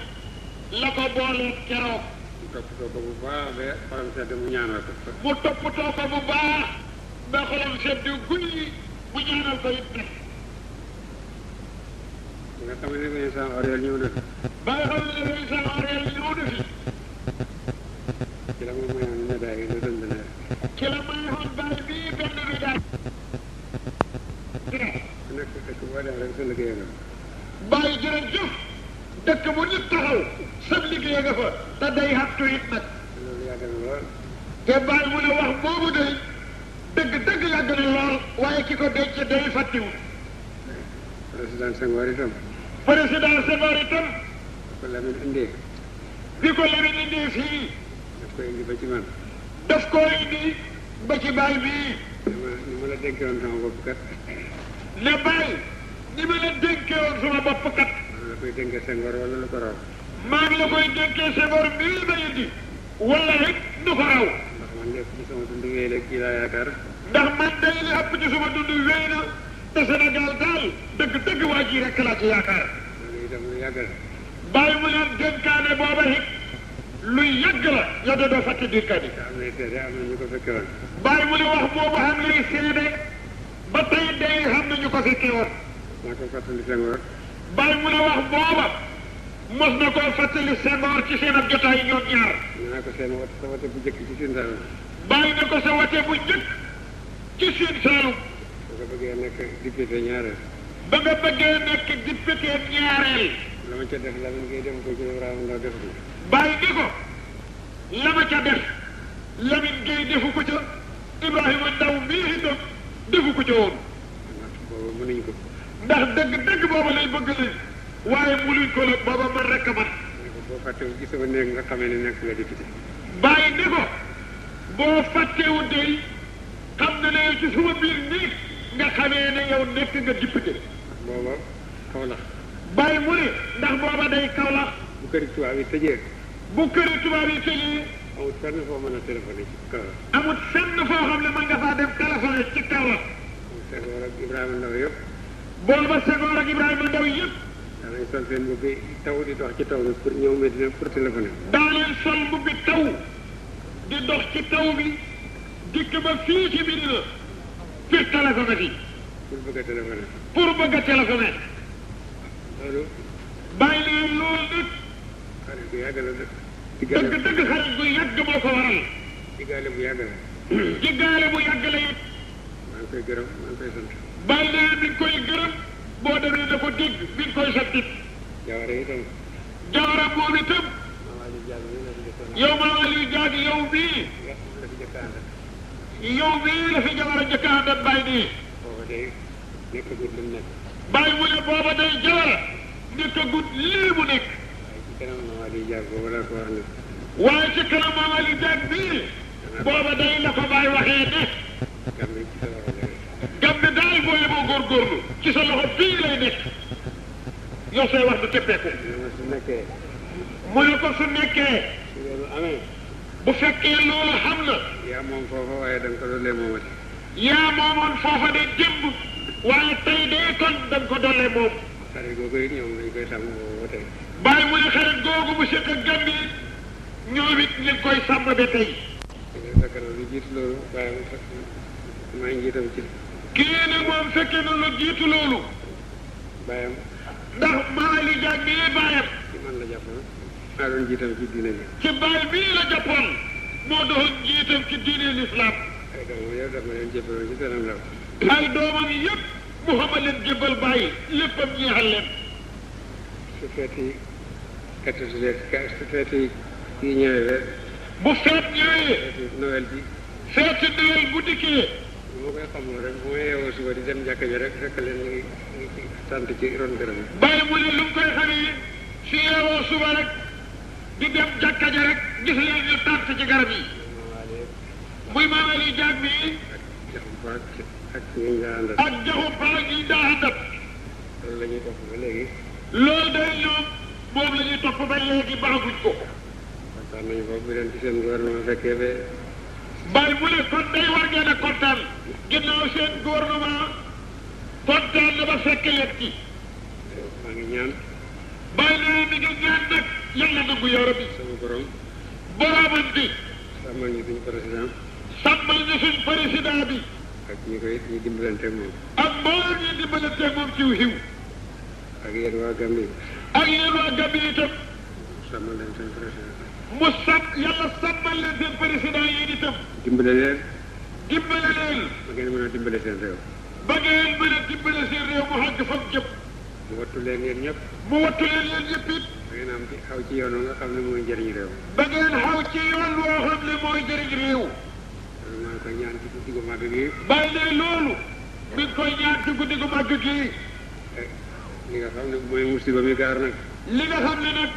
la ko boole keroog. mu toppatoo ko bu baax ba xolam sedd mu ñaanal ko. mu toppatoo ko bu baax ba xolam sedd guy mu ñaanal ko it nag. nga xam ne Vincent Auriel ñëw na fi. ba nga xam ne Vincent Auriel ñëw na fi. ci la ma mayoon médaille yi nga dënd ne. ci la mayoon Baye bii benn médaille. ku nekk dëkk boo dem rek sa liggéey nga. Baye jërëjëf dëkk bu nit taxaw sab liggéey nga fa te day xattu it nag. loolu yàgg na lool. te Baye mu ne wax boobu day dëgg yàgg na lool waaye ki ko denc day fàttiwu. président Senghor itam. président Senghor itam. ko Lamine indee. bi ko Lamine indee fii. daf koy indi ba ci man. daf ko indi ba ci Baye bii. ni ma la dénkee woon sama bopp kat. ne Baye ni ma la dénkee woon sama bopp kat. maa la koy dénkee Senghor wala lu ko raw. maa ngi la koy dénkee Senghor bii ba indi. wala rek du ko raw. ndax man lépp ci sama dund wéy la kii laa yaakaar. ndax man day li ëpp ci sama dund wéy na te Sénégal daal dëgg waa ji rek laa ci yaakaar. loolu itam lu yàgg la. Baye mu leen dénkaane booba it luy yàgg la yow de doo fàtte dénkaane. te am nay seede am na ñu ko fekke woon. Baye mu ne wax boobu xam nay seede ba tey day xam na ñu ko fekkee woon. maa ko fàttali Senghor. Baye mu ne wax booba mos na koo fàttali Senghor ci seen ab jotaay ñoom ñaar. ñu naa ko seen wat sa wate bu njëkk ci Sine Saalum. Baye ne ko sa wate bu njëkk ci Sine Saalum. ba nga bëggee nekk député ñaareel. ba nga bëggee nekk député ñaareel. la ma ca def la ngay dem ko ci Ibrahima Ndaw def ko. Baye ni ko la ma ca def Lamine Gueye defu ko ca Ibrahima Ndaw mii itam defu ko ca woon. ndax boobu mënuñ ko. ndax dëgg booba lay bëgg lañ waaye mënuñ ko la booba man rek a man. ne ko boo fàttewul ci sama néeg nga xamee ne nekk nga député. bàyyi ni ko boo fàttewul day xam na ne ci suma biir néeg nga xamee ne yow nekk nga député. booba Kaolack. bàyyi mu ne ndax booba day Kaolack. bu këri tubaab yi tëjee. bu këri tubaab yi tëjee. amul fenn foo mën a téléphoné ci Kaolack. amul fenn foo xam ne mën nga faa dem téléphoné ci Kaolack. Senghor ak Ibrahima Ndaw yëpp. booba Senghor ak Ibrahima Ndaw yëpp. daanañ sol seen mbubbi taw di dox ci taw bi pour ñëw Medina pour téléphoné. daa leen sol mbubbi taw di dox ci taw bi dikk ba fii ci Medina pour téléphoné fi. pour bëgg a téléphoné. pour bëgg a téléphoné. loolu. bàyyi leen loolu nag. xarit bu yàgg la nag. dëgg xarit bu yàgg moo ko waral. diggaale bu yàgg la. diggaale bu yàgg la it. maa ngi koy gërëm maa ngi koy sant. bàyyi leen mi ngi koy gërëm boo demee da ko dégg mi ngi koy sant it. Jawara itam. Jawara moom itam. yow Maam Aliou Diagne yow bii. la fi jëkk a àndal. yow bii la fi Jawara jëkk a àndal bàyyi nii. booba day nekkagul lu mu nekk. bàyyi mu ne booba day Jawara nekkagul lii mu nekk. waaye ci kanam Maam Aliou Diagne booba laa ko wax ne. waaye ci kanam Maam Aliou Diagne bii. booba day la ko bàyyi waxee ne. Gàmbi daal boo yeboo góorgóorlu ci sa loxo bii lay nekk. yow say wax du teppeeku. su nekkee. mu ne ko su nekkee. su loolu amee. bu fekkee loolu xam na. yaa moom foofa waaye da nga ko dollee moomati. yaa moomoon foofa de démb. waaye tey de kon da nga ko dollee moom. xarit googu it ñoom dañ koy sàmm ba tey. bàyyi mu ne xarit googu bu seq ak Gàmbi ñoom it ñu ngi koy sàmm ba tey. fekk na lu jiitu loolu waaye maa ngi jiitam ci. kii ne moom fekkee na lu jiitu loolu. bàyyam. ndax Maam Aliou Diagne bii bàyyam. ci man la jàppoon. maa doon jiitam ci diine bi. ci baay bii la jàppoon. moo doon jiitam ci diine l'islam. ay doomam yow dama leen jébbaloon ci seenam law. ay doomam yëpp Muhammad leen jébbal bàyyi léppam ñeexal leen. su feeti su feeti kii ñëwee. bu feet ñëwee. feeti Noël bi. feeti Noël bu dikkee. bu ma koy xamloo rek bu ma yeewoo suba di dem jàkka ji rek fekk leen ñu ngi sant ci ron garab yi. bàyyi mu ne lu mu koy xamee su yeewoo suba rek di dem jàkka ja rek gis leen ñu tànt ci garab yi. muy Maam Aliou Diagne mi. ak ñi nga àndal. ak jaxu paa ñi daa àndat. loolu la ñuy topp ba léegi. loolu day ñoom moom la ñuy topp ba léegi baaxuñ ko. kontaan nañu foofu bi leen ci seen gouvernement fekkee ba. bàyyi mu ne kon day war ngeen a kontaan. ginnaaw seen gouvernement kontaan na ba fekk leen ci. maa ngi ñaan. bàyyi ne mi ngi ñaan nag yàlla nangu yaa rabbi. sama borom. boromam bi. sàmmal ñu suñu président. sàmmal ñu suñ président bi. ak ñi koy ñi dimbalante moom. ak mboolem ñi dimbalante moom ciw xiw. ak yéen waa Gambie. ak yéen waa Gambie itam. sàmmal leen seen président. mu yàlla sàmmal leen seen président yéen itam. dimbale leen. dimbale leen. ba ngeen mën a dimbale seen réew. ba ngeen mën a dimbale seen réew mu xàgg fa mu jëm. mu wattu leen yéen ñëpp. mu wattu leen yéen ñëpp it. ba ngeen am ci xaw ci yoon nga xam ne mooy njëriñ réew. ba ngeen xaw ci yoon woo xam ne mooy jëriñ réew. loolu maa ngi koy ñaan ci guddi gu màgg gi. bàyyi ne loolu mi ngi koy ñaan ci guddi gu màgg gii. li nga xam ne mooy musiba mi gaar nag. li nga xam ne nag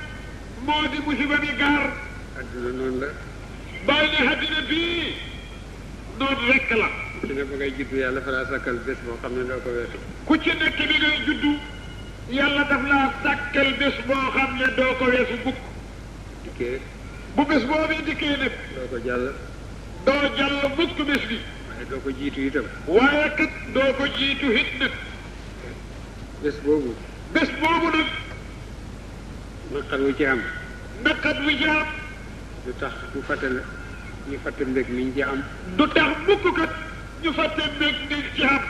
moo di musiba mi gaar. adduna noonu la. bàyyi ne àddina bii noonu rekk la. ku ci ne ba ngay juddu yàlla fa laa sàkkal bés boo xam ne doo ko weesu. ku ci nekk bi ngay juddu yàlla daf laa sàkkal bés boo xam ne doo ko weesu bukk. dikkee. bu bés boobu dikkee nag. doo ko jàll. doo jàll mukk bés bi. waaye doo ko jiitu itam. waaye kat doo ko jiitu hit nag. bés boobu. bés boobu nag. naqar wu ci am. naqat wi ci am. du tax ñu fàtte la ñu fàtte mbég mi ñu ci am. du tax mukk kat ñu fàtte mbég mi ci am.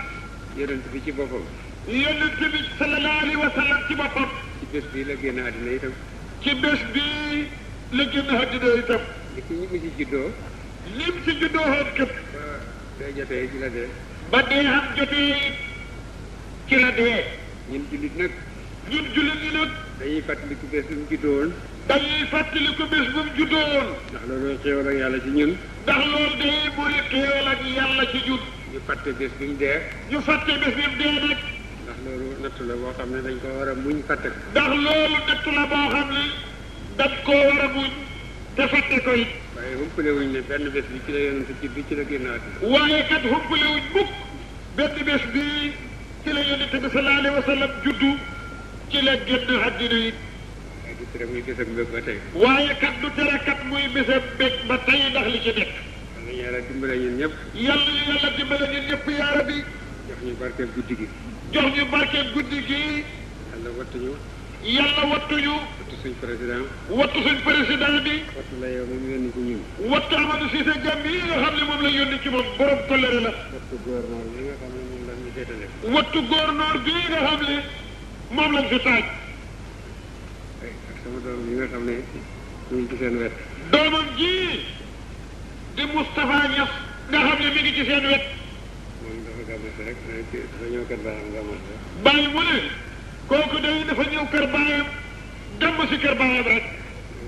yonent bi ci boppam. yonent bi sallallahu alayhi wa sallam ci boppam. ci bés bii la génn àddina itam. ci bés bii la génn àddina itam. li ki ñu mu ci juddoo. lim ci juddoo woon kat. ba day jotee ci la dee. ba dee am jotee it ci la dee. ñun jullit nag. ñun jullit ñi nag. dañuy fàttaliku bés bu mu juddoo woon. dañuy fàttaliku bés bu mu juddoo woon. ndax loolu xéewal ak yàlla ci ñun. ndax loolu de mooy xéewal ak yàlla ci ñun. ñu fàtte bés bi mu dee. ñu fàtte bés bi mu dee nag. ndax loolu natt la boo xam ne dañ ko war a muñ fàtte ko. ndax loolu natt la boo xam ne dañ koo war a muñ te fàtte ko it. waaye humpale wuñ ne benn bés bi ci la yonent bi ci la génn àddina. waaye kat humpale wuñ mukk benn bés bii ci la yonent bi sallallahu alayhi wa sallam juddu ci la génn àddina it. waaye du tere muy bésam mbég ba tey. waaye kat du tere kat muy bésam mbég ba tey ndax li ci nekk. yàlla dimbale ñun ñëpp. yàlla dimbale ñun ñëpp yaa rabbi. jox ñu barkeel guddi gi. jox ñu barkeel guddi gi. yàlla wattuñu. yàlla wattuñu. wattu suñ président. wattu suñ président bi. wattu la yow mi mu yónni ci ñun. wattu Amadou Cissé Diagne yi nga xam ne moom la yónni ci moom borom kollëre la. wattu gouverneur bi nga xam ne moom la ñu féetale. wattu gouverneur bi nga xam ne moom lañ fi taaj. ak sama doom yi nga xam ne ñu ngi ci seen wet. doomam ji di Moustapha Niass nga xam ne mi ngi ci seen wet. moom dafa gàmmate rek dafa ñëw kër baayam gàmmate. bàyyi mu ne kooku day dafa ñëw kër baayam gàmm si kër baayam rek.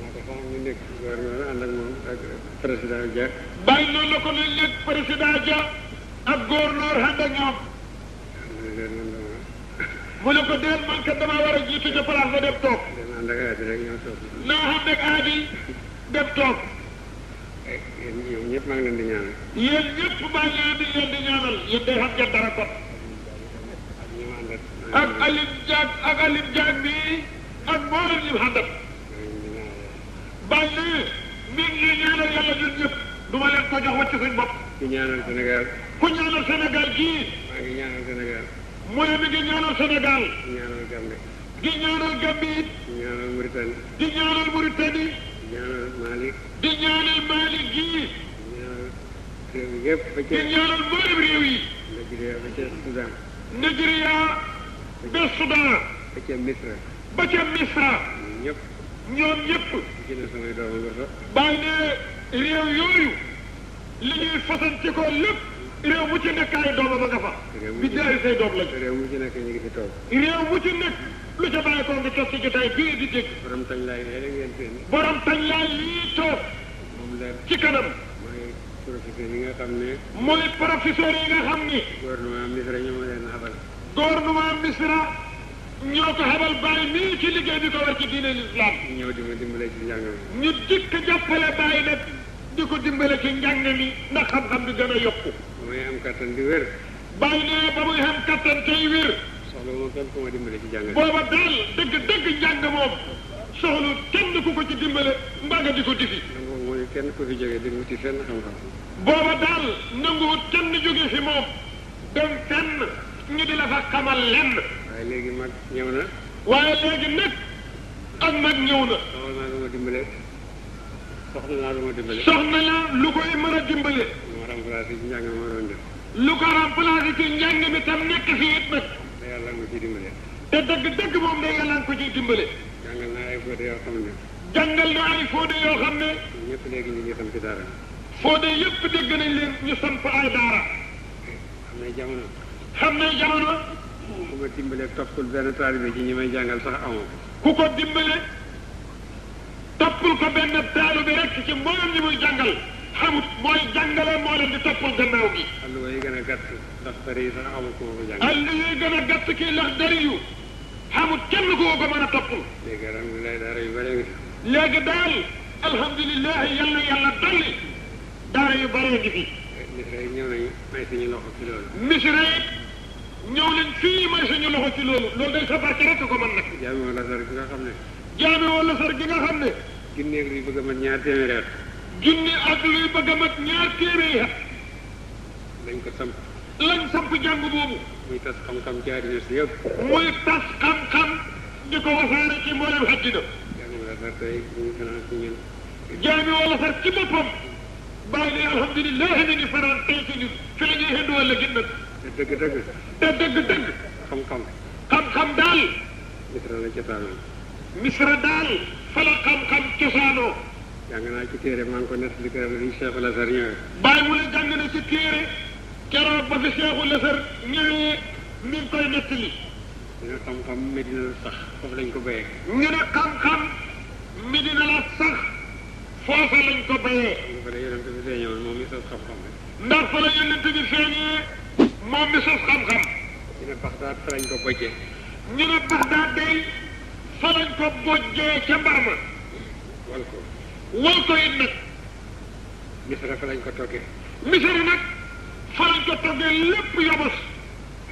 maa ko sax ñu nekk gouverneur ànd ak moom ak président Dia. bàyyi noonu la ko luy nekk président Dia ak gouverneur ànd ak ñoom. mu ne ko deel man kat damaa war a jiitu ca place ba dem toog. dama ànd ak aadi rek ñoo toog. naa xam ne aadi dem toog. yéen ñoom ñëpp maa ngi leen di ñaanal. yéen ñëpp maa ngi leen di ñaanal yéen day xam ngeen dara kon. ak Alioune Diagne bi ak mboolem ñu àndal. bàyyi ne mi ngi ñaanal yàlla ñun ñëpp du ma leen ko jox wàcc suñ bopp. ku ñaanal Sénégal. ku ñaanal Sénégal gii. maa ngi ñaanal Sénégal. mu ne mi ngi ñaanal Sénégal. di ñaanal Gambie. di ñaanal Gambie it. di ñaanal Mauritanie. di ñaanal Mauritanie. di ñaanal Mali. di ñaanal Mali gii. di ñaanal réew yi yëpp ba ca. di ñaanal mboolem réew yi. Nigeria ba ca Soudan. Nigeria ba Soudan. ba ca Misra. ba ca Misra. ñëpp. ñoom ñëpp. ci ne samay doom nga fa. bàyyi ne réew yooyu li ñuy fasante ko lépp réew mu ci nekk ay doomam a nga fa. bi jaay say doom lañ. réew mu ci nekk ñu ngi fi toog. réew mu ci nekk lu ca bàyyi ko nga toog ci jotaay bii di dégg. borom tañ laay léeg-léeg ngeen seen. borom tañ laay yii toog moom la ci kanam. mooy professeur yi nga xam ne. mooy professeur yi nga xam ni. gouvernement Misra ñoo ma leen xabal. gouvernement Misra ñoo ko xabal bàyyi nii ci liggéey bi ko war ci diine l'islam. ñëw di ma dimbale ci njàng mi. ñu dikk jàppale bàyyi nag di ko dimbale ci njàng mi ndax xam-xam bi gën a yokku. ba may am kattan di wér. bàyyi ne ba muy xam kattan tey wér. soxla ma kenn ku ma dimbale ci njàng mi. booba daal dëgg njàng moom soxlu kenn ku ko ci dimbale mbaa nga di ko difi. nangu mooy kenn ku fi jógee di wuti fenn xam-xam. booba daal nanguwut kenn jóge fi moom dem fenn ñu di la fa xamal lenn. waaye léegi mag ñëw na. waaye léegi nag ak mag ñëw na. soxla naa lu ma dimbale. soxla naa lu ma dimbale. soxla naa lu koy mën a dimbale. lu ma remplacé ci njàng ma doon def. lu ko remplacé ci njàng mi tam nekk fii it nag. te yàlla nga ciy dimbale. te dëgg moom de yàlla nga ko ciy dimbale. jàngal naa ay fóode yoo xam ne. jàngal na ay fóode yoo xam ne. ñëpp léegi ñu ngi xam ci dara. fóode yëpp dégg nañ leen ñu samp ay daara. xam ne jamono. xam ne jamono. ku ma dimbale toppul benn taalibe ci ñi may jàngal sax amoo. ku ko dimbale toppul ko benn taalibe rek ci mboolem ñi muy jàngal xamut mooy jàngale moo leen di toppal gannaaw gi. alluwa yi gën a gàtt ndax tari yi sax amul ku ma ko jàngal. alluwa yi gën a gàtt kii ndax dari yu xamut kenn ku ko mën a toppal. léegi alhamdulilah daara yu bare ngi fi. léegi daal alhamdulilah yàlla dolli daara yu bare ngi fi. Misra yi ñëw nañu may suñu loxo ci loolu. Misra yi ñëw nañ fii may suñu loxo ci loolu loolu day sa barke rek ko mën nag. jaami wala sar gi nga xam ne. jaami wala sar gi nga xam ne. junneeg luy bëgg a mat ñaar téeméeri at. junni ak luy bëgg a mat ñaar téeméeri at. lañ ko samp. lañ samp jàng boobu. muy tas xam-xam ci àddina si yëpp. muy tas xam-xam di ko wasaare ci mboolem àddina. jaami wala sar tey ñu ngi fanaan ci ñun. jaami wala sar ci boppam. bàyyi ne alhamdulilah ni ngi fanaan tey ci ñun fi la ñuy xënd wala gën nag. te dëgg-dëgg. te dëgg-dëgg. xam-xam. xam-xam daal. Misra la cosaanoo. Misra daal fa la xam-xam cosaanoo. jàng naa ci téere maa ngi ko nettali keroog bi Cheikh Lasar ñëwee. bàyyi mu ne jàng na ci téere keroog ba fi Cheikh Lasar ñëwee mi ngi koy nettali. ñu ne xam-xam Medina la sax foofu lañ ko béyee. ñu ne xam-xam Medina la sax foofa lañ ko béyee. nga fa la yonent bi feeñoon moom mi sos xam-xam rek. ndax fa la yonent bi feeñee moom mi sos xam-xam. ñu ne Baxdaad fa lañ ko bojjee. ñu ne Baxdaad day fa lañ ko bojjee ca mbar ma. wal ko it nag Misra fa lañ ko toggee Misra nag fa lañ ko toggee lépp yobos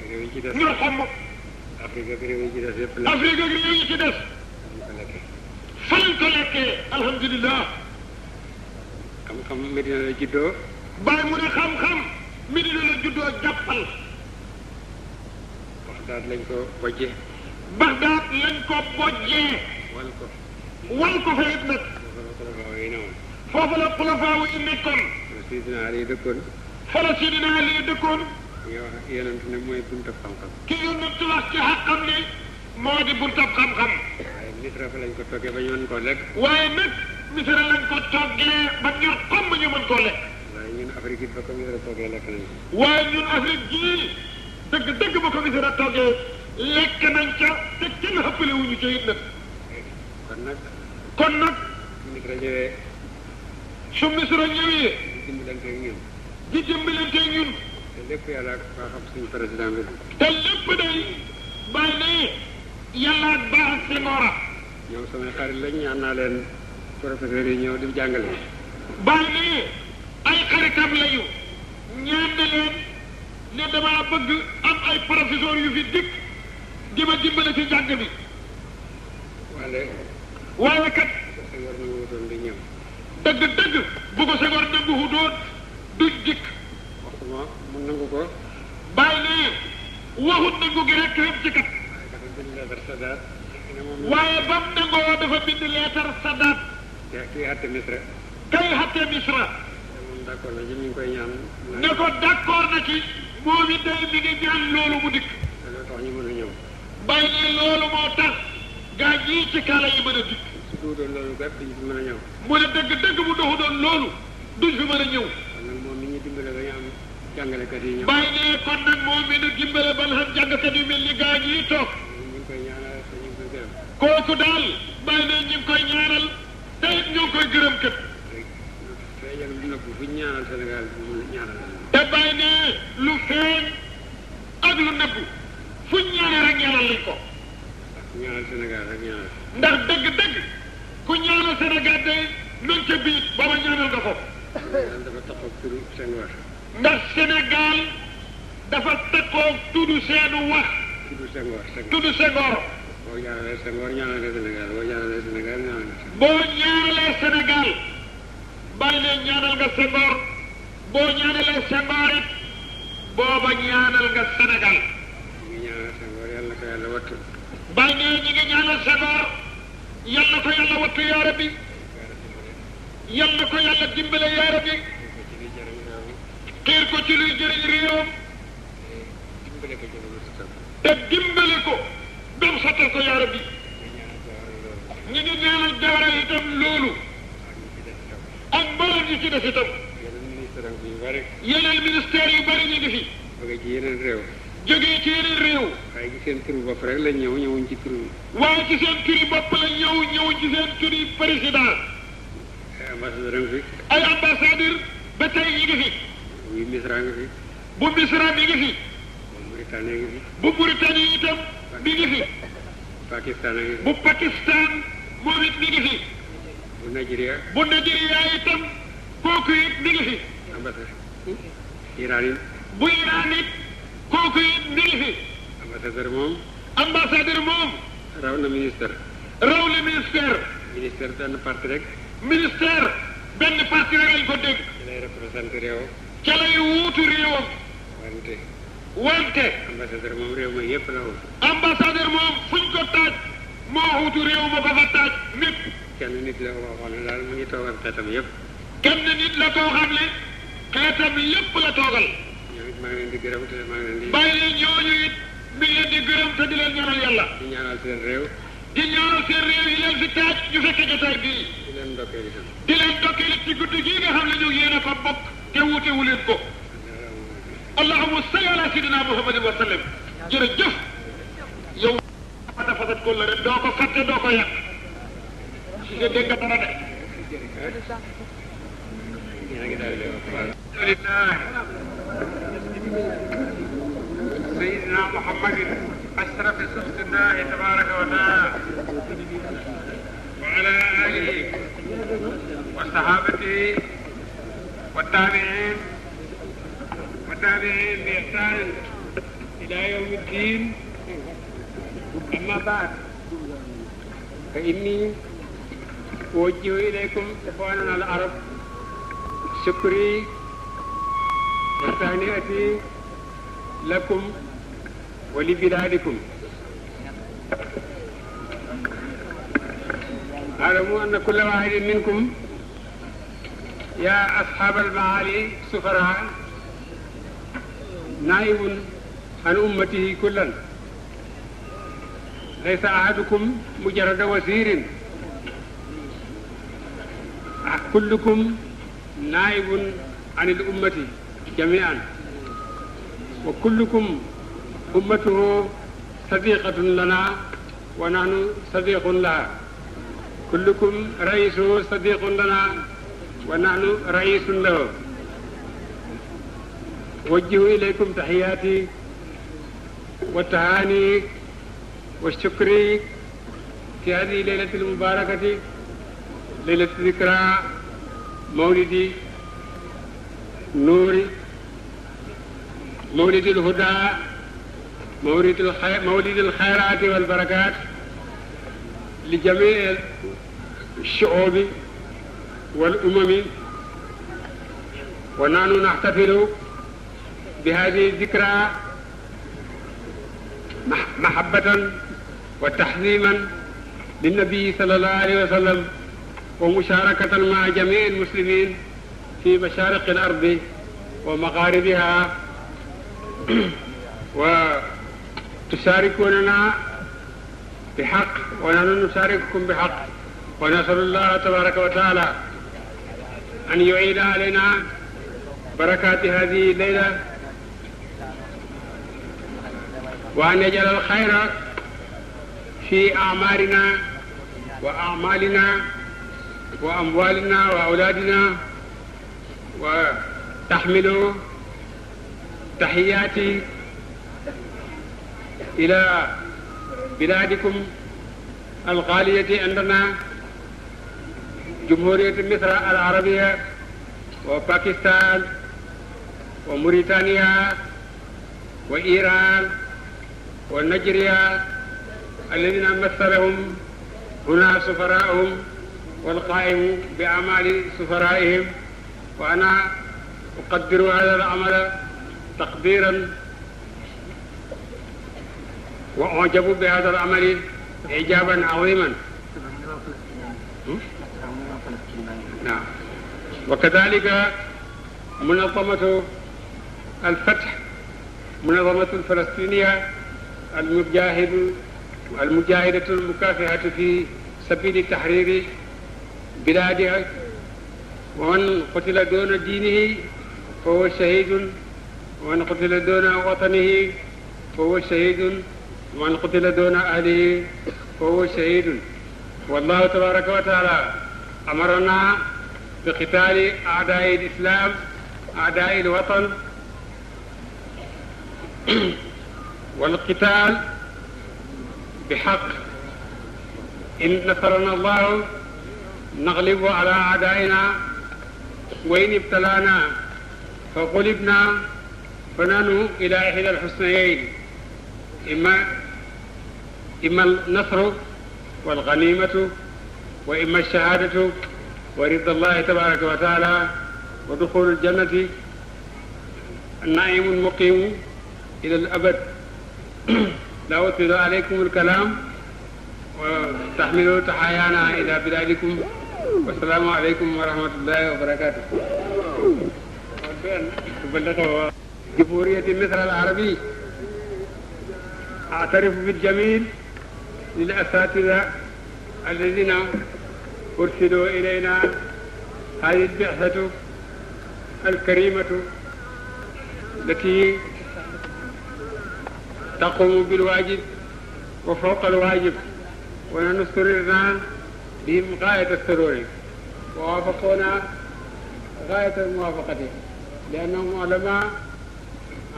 ak réew yi ci des ñoo xam Afrique ak réew yi ci des yëpp la Afrique ak réew yi ci des ñu ko lekkee fa lañ ko lekkee alhamdulilah xam-xam Medina la juddoo bàyyi mu ne xam-xam Medina la juddoo jàppal Baxdaad lañ ko bojje Bagdaad lañ ko bojjee wal ko fa it nag xulafaa yi newoon foofu la xulafaa yi nekkoon Sidina Ali dëkkoon fa la Sidina Ali dëkkoon ñu wax yonent ne mooy buntab xam-xam ki yonent wax ci xaqam ne moo di buntab xam-xam waaye Misra fa lañ ko toggee ba ñu mën koo lekk waaye nag Misra lañ ko toggee ba ñor comme ñu mën koo lekk waaye ñun Afrique it ba ko Misra toggee lekk nañ ko waaye ñun Afrique gii dëgg ba ko Misra toggee lekk nañ ca te kenn xëppale wuñu ca it nag kon nag Misra ñëwee su Misra ñëwee di dimbalante ak ñun di dimbalante ak ñun te lépp yàlla baa xam suñu président bi te lépp day bàyyi ne yàlla ak baax ak Senghora ñoom samay xarit lañ ñaan naa leen professeurs yi ñëw di jàngale bàyyi ne ay xaritam lañu ñaan na leen ne damaa bëgg am ay professeurs yu fi dikk di ma dimbale ci jàng bi waaye kat Senghor na wutoon di ñëw dëgg bu ko Senghor nangu wutoon duñ dikk waxuma mu nangu ko bàyyi ne waxut nangu gi rek yëpp ci kat dafa bind leetar Sadat ne moom waaye bam nangoo dafa bind leetar Sadat kii àtte Misra kay xatte Misra moom d'accord na ci mi ngi koy ñaan ne ko d'accord na ci moom it day mi ngi ñaan loolu mu dikk loolu tax ñu mën a ñëw bàyyi ne loolu moo tax gaa ñii ci kaala yi mën a dikk su duutoon loolu gàtt duñ fi mën a ñëw mu ne dëgg bu doxu doon loolu duñ fi mën a ñëw kon nag moom mi ñu dimbale ba ñu am jàngalekat yi ñëw bàyyi ne kon nag moom mi nu dimbale ba nga xam jàngkat yu mel ni gaa ñii toog ñu ngi koy ñaanal te ñu ngi koy gërëm kooku daal bàyyi ne ñu ngi koy ñaanal te it ñoo ngi koy gërëm kat feeñal lu nëbbu fu ñu ñaanal Sénégal mu ñaanal te bàyyi ne lu feeñ ak lu nëbbu fu ñu ñaanal rek ñaanal lañ ko ñaanal Sénégal rek ñaanal ndax dëgg ku ñaanal Sénégal day nañ ca biit booba ñaanal nga ko Sénégal dafa taxaw turu Senghor ndax Sénégal dafa tëkkoog tudd seenu wax tudd Senghor boo ñaanalee Senghor ñaanal nga Sénégal boo ñaanalee Sénégal ñaanal nga boo ñaanalee Sénégal bàyyi ne ñaanal nga Senghor boo ñaanalee Senghor it booba ñaanal nga Sénégal ñu ngi ñaanal Senghor yàlla na ko yàlla wattu bàyyi ne ñi ngi ñaanal Senghor yàlla na ko yàlla wattu yaa rabbi yàlla na ko yàlla dimbale yaa rabbi xiir ko ci luy jëriñ réewam dimbale ko ci lu sëtal te dimbale ko bam sottal ko yaa rabbi ñi ngi ñaanal Jawara itam loolu ak mboolem ñi ci des itam yeneen ministère yu bari ñu ngi fi bëgg ci yeneen réew jógee ci yeneen réew waaye ci seen turu bopp rek lañ ñëw ñëwuñ ci turu waaye ci seen turi bopp la ñëwuñ ci seen turi président ambassadeur nga fi ay ambassadeur ba tey ñi ngi fi bu Misra nga fi bu Misra mi ngi fi bu Mauritanie nga fi bu Mauritanie itam mi ngi fi Pakistan nga fi bu Pakistan moom it mi ngi fi bu Nigeria bu Nigeria itam kooku it mi ngi fi ambassadeur Iran yi bu Iran it kooku it mi ngi fi ambassadeur moom raw na ministère raw li ministère benn parti rek ministère benn parti rek lañ ko dégg ci lay représenté réew ca lay wuutu réewam wante ambassadeur moom réew ma yépp la wuutu ambassadeur moom fuñ ko taaj moo wuutu réew ma ko fa taaj nit kenn nit la koo xam ne daal mu ngi toogal xeetam yépp kenn nit la koo xam ne xeetam lépp la toogal ñoom it maa ngi leen di gërëm te maa ngi leen di bàyyi leen ñooñu it mi ngi leen di gërëm te di leen ñaanal yàlla di ñaanal seen réew di ñaanal seen réew yi leen fi taaj ñu fekke jotaay bii di leen ndokkeel itam di leen ndokkeel ci guddi gii nga xam ne ñu yéen a ko bokk te wuute wu leen ko allahumma salli ala sayyidina muhammadin wa sallam jërëjëf yow dafa fasat ko la rek doo ko fàtte doo ko yàq si nga dégg nga dara de yaa ngi daal di wax سيدنا محمد أشرف خلق الله تبارك وتعالى وعلى آله وصحابته والتابعين بإحسان إلى يوم الدين. أما بعد فإني أوجه إليكم إخواننا العرب شكري وتهنئتي لكم ولبلادكم. اعلموا أن كل واحد منكم يا أصحاب المعالي سفراء نائب عن أمته كلا، ليس أحدكم مجرد وزير، كلكم نائب عن الأمة جميعا، وكلكم أمته صديقة لنا ونحن صديق لها، كلكم رئيس صديق لنا ونحن رئيس له. وجه إليكم تحياتي والتهاني والشكر في هذه الليلة المباركة، ليلة ذكرى مولد نور، مولد الهدى، مولد الخيرات والبركات لجميع الشعوب والأمم، ونحن نحتفل بهذه الذكرى محبة وتحظيما للنبي صلى الله عليه وسلم، ومشاركة مع جميع المسلمين في مشارق الأرض ومغاربها، وتشاركوننا بحق ونحن نشارككم بحق، ونسأل الله تبارك وتعالى أن يعيد علينا بركات هذه الليلة، وأن يجعل الخير في أعمارنا وأعمالنا وأموالنا وأولادنا، وتحمل تحياتي إلى بلادكم الغالية عندنا، جمهورية مصر العربية وباكستان وموريتانيا وإيران ونيجيريا الذين مثلهم هنا سفراءهم والقائم بأعمال سفرائهم، وأنا أقدر هذا العمل تقديرا وأعجب بهذا العمل إعجابا عظيما. نعم. وكذلك منظمة الفتح، منظمة الفلسطينية المجاهدة المكافحة في سبيل تحرير بلادها، ومن قتل دون دينه فهو شهيد، ومن قتل دون وطنه فهو شهيد، ومن قتل دون أهله فهو شهيد. والله تبارك وتعالى أمرنا بقتال أعداء الإسلام، أعداء الوطن، والقتال بحق. إن نصرنا الله نغلب على أعدائنا، وإن ابتلانا فغلبنا، فنحن إلى إحدى الحسنيين، إما النصر والغنيمة، وإما الشهادة ورضا الله تبارك وتعالى ودخول الجنة النعيم المقيم إلى الأبد. لا أطيل عليكم الكلام، وتحملوا تحايانا إلى بلادكم، والسلام عليكم ورحمة الله وبركاته. جمهورية مصر العربي أعترف بالجميل للأساتذة الذين أرسلوا إلينا هذه البعثة الكريمة التي تقوم بالواجب وفوق الواجب، ونحن سررنا بهم غاية السرور، ووافقونا غاية الموافقة، لأنهم علماء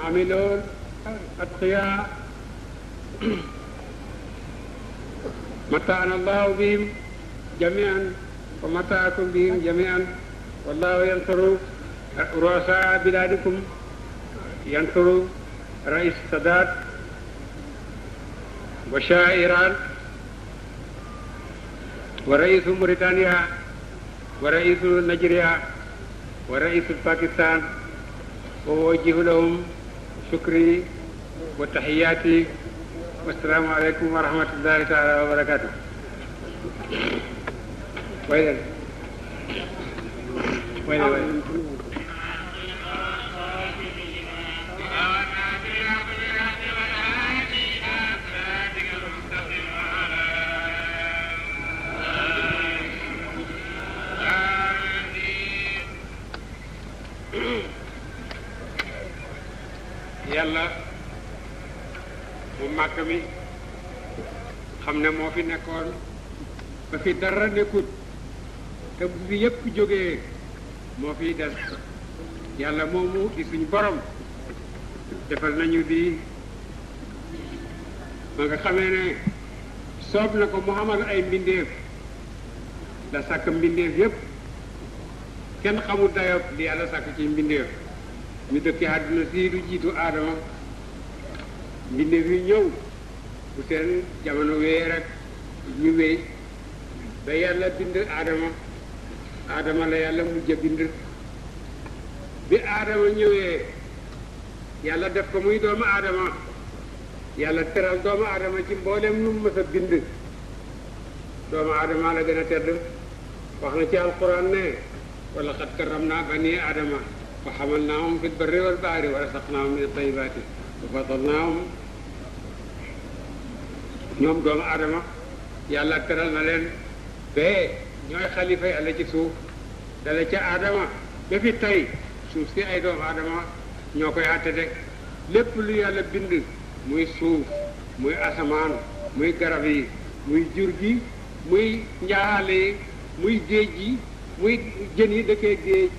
عاملون أتقياء متعنا الله بهم jami'an wa mataakum bihim jami'an wallahu yansuru ru'asa biladikum yansuru rais Sadat wa Shah Iran wa raisu Mauritania wa raisu Nigeria wa raisu Pakistan wa uwajjihu lahum shukri wa tahiyati wassalaamu aleykum wa rahmatullahi taala wa barakatuh. yàlla mu màgg mi xam ne moo fi nekkoon ba fi dara nekkut te bu fi yépp jógee moo fiy des yàlla moomu di suñ borom defal nañu bi ma nga xamee ne soob na ko mu xamal ay mbindeef la sàkk mbindeef yépp kenn xamul dayob li yàlla sàkk ci mbindeef ñu dëkki àdduna si lu jiitu aadama mbindeef yi ñëw bu seen jamono wéy rek ñu wéy ba yàlla bind aadama la yàlla mujj a bind bi aadama ñëwee yàlla def ko muy doomu aadama yàlla teral doomu aadama ci mboolem nu mu mës a bind doomu aadama la gën a tedd wax na ci alquran ne wala xat karramnaa banii aadama wa hamalnaahum fil barri wal bahri wa razaqnaahum min at-tayyibaati wa faddalnaahum ñoom doomu aadama yàlla teral na leen ba ñooy xalifa yàlla ci suuf dale ca aadama ba fi tey suuf si ay doomu aadama ñoo koy àtte de lépp lu yàlla bind muy suuf muy asamaan muy garab yi muy jur gi muy njaaxaale yi muy géej gi muy jën yi dëkkee géej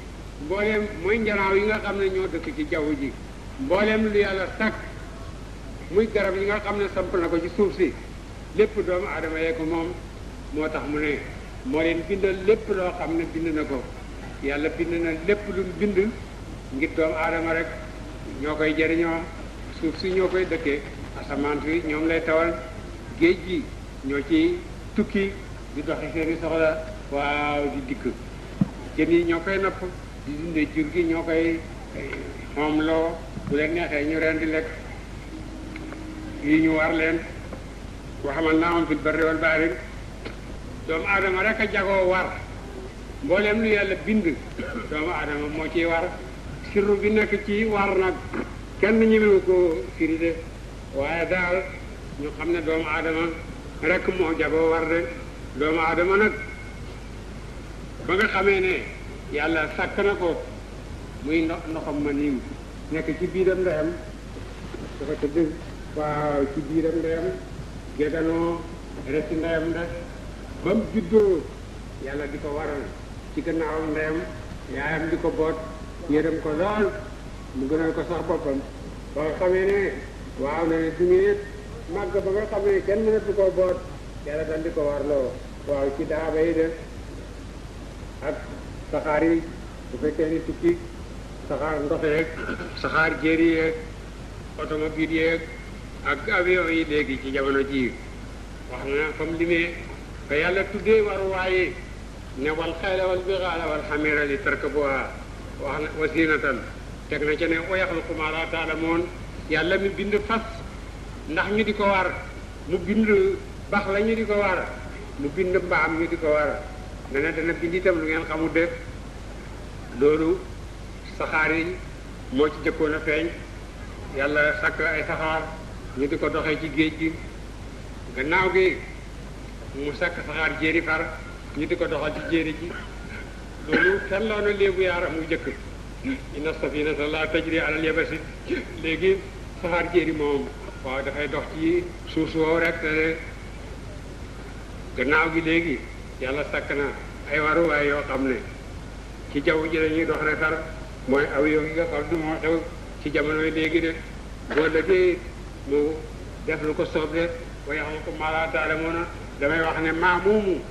mbooleem mooy njanaaw yi nga xam ne ñoo dëkk ci jaww ji mbooleem lu yàlla sàkk muy garab yi nga xam ne samp na ko ci suuf si lépp doomu aadama yee ko moom moo tax mu ne moo leen bindal lépp loo xam ne bind na ko yàlla bind na lépp lu mu bind ngir doomu aadama rek ñoo koy jëriñoo suuf si ñoo koy dëkkee asamaan si ñoom lay tawal géej gi ñoo ci tukki di doxi seeni soxla waaw di dikk jën yi ñoo koy napp di dundee jur gi ñoo koy xoomloo bu leen neexee ñu reen di lekk yi ñu war leen wa hamalnaahum fil barri wal bahri doomu aadama rek a jagoo war mbooleem lu yàlla bind doomu aadama moo ciy war sirru bi nekk ci war nag kenn ñemewu ko firi de waaye daal ñu xam ne doomu aadama rek moo jagoo war de doomu aadama nag ba nga xamee ne yàlla sàkk na ko muy ndoxam ma niiw nekk ci biiram ndeyam dafa tëdd waaw ci biiram ndeyam géganoo resti ndeyam de ba mu juddoo yàlla di ko waral ci gannaawam ndeyam yaayam di ko boot yërëm ko lool mu gënal ko sax boppam ba nga xamee ne waaw ne du nit màgg ba nga xamee kenn mënatu ko boot yàlla dal di ko warloo waaw ci daaba yi de ak saxaar yi bu fekkee ni tukki saxaar ndox yeeg saxaar jéeri yeeg automobile yeeg ak avion yi léegi ci jamono ji wax na comme limee ba yàlla tuddee waruwaaye ne wal xayla wal bixaala wal xamira li tarkabuha wax na wa zinatan teg na ca ne wa yaxluqu maa laa taalamoon yàlla mi bind fas ndax ñu di ko war mu bind bax la ñu di ko war mu bind mbaam ñu di ko war ne na dana bind itam lu ngeen xamul de loolu saxaar yi moo ci jëkkoon a feeñ yàlla sàkk ay saxaar ñu di ko doxee ci géej gi gannaaw gi mu sàkk saxaar jéeri far ñu di ko doxal ci jéeri ji loolu fen loo na léegu yaara mu jëkk inna safinata la tajri alal yabasi léegi saxaar jéeri moom waaw dafay dox ci suuf su wow rek te gannaaw gi léegi yàlla sàkk na ay waruwaay yoo xam ne ci jaww ji la ñuy dox rek far mooy avion yi nga xam ne moo xew ci jamono yi léegi de boo lëggee mu def lu ko soob de wa yaxluqu maa laa ta'lamuuna damay wax ne maa moomu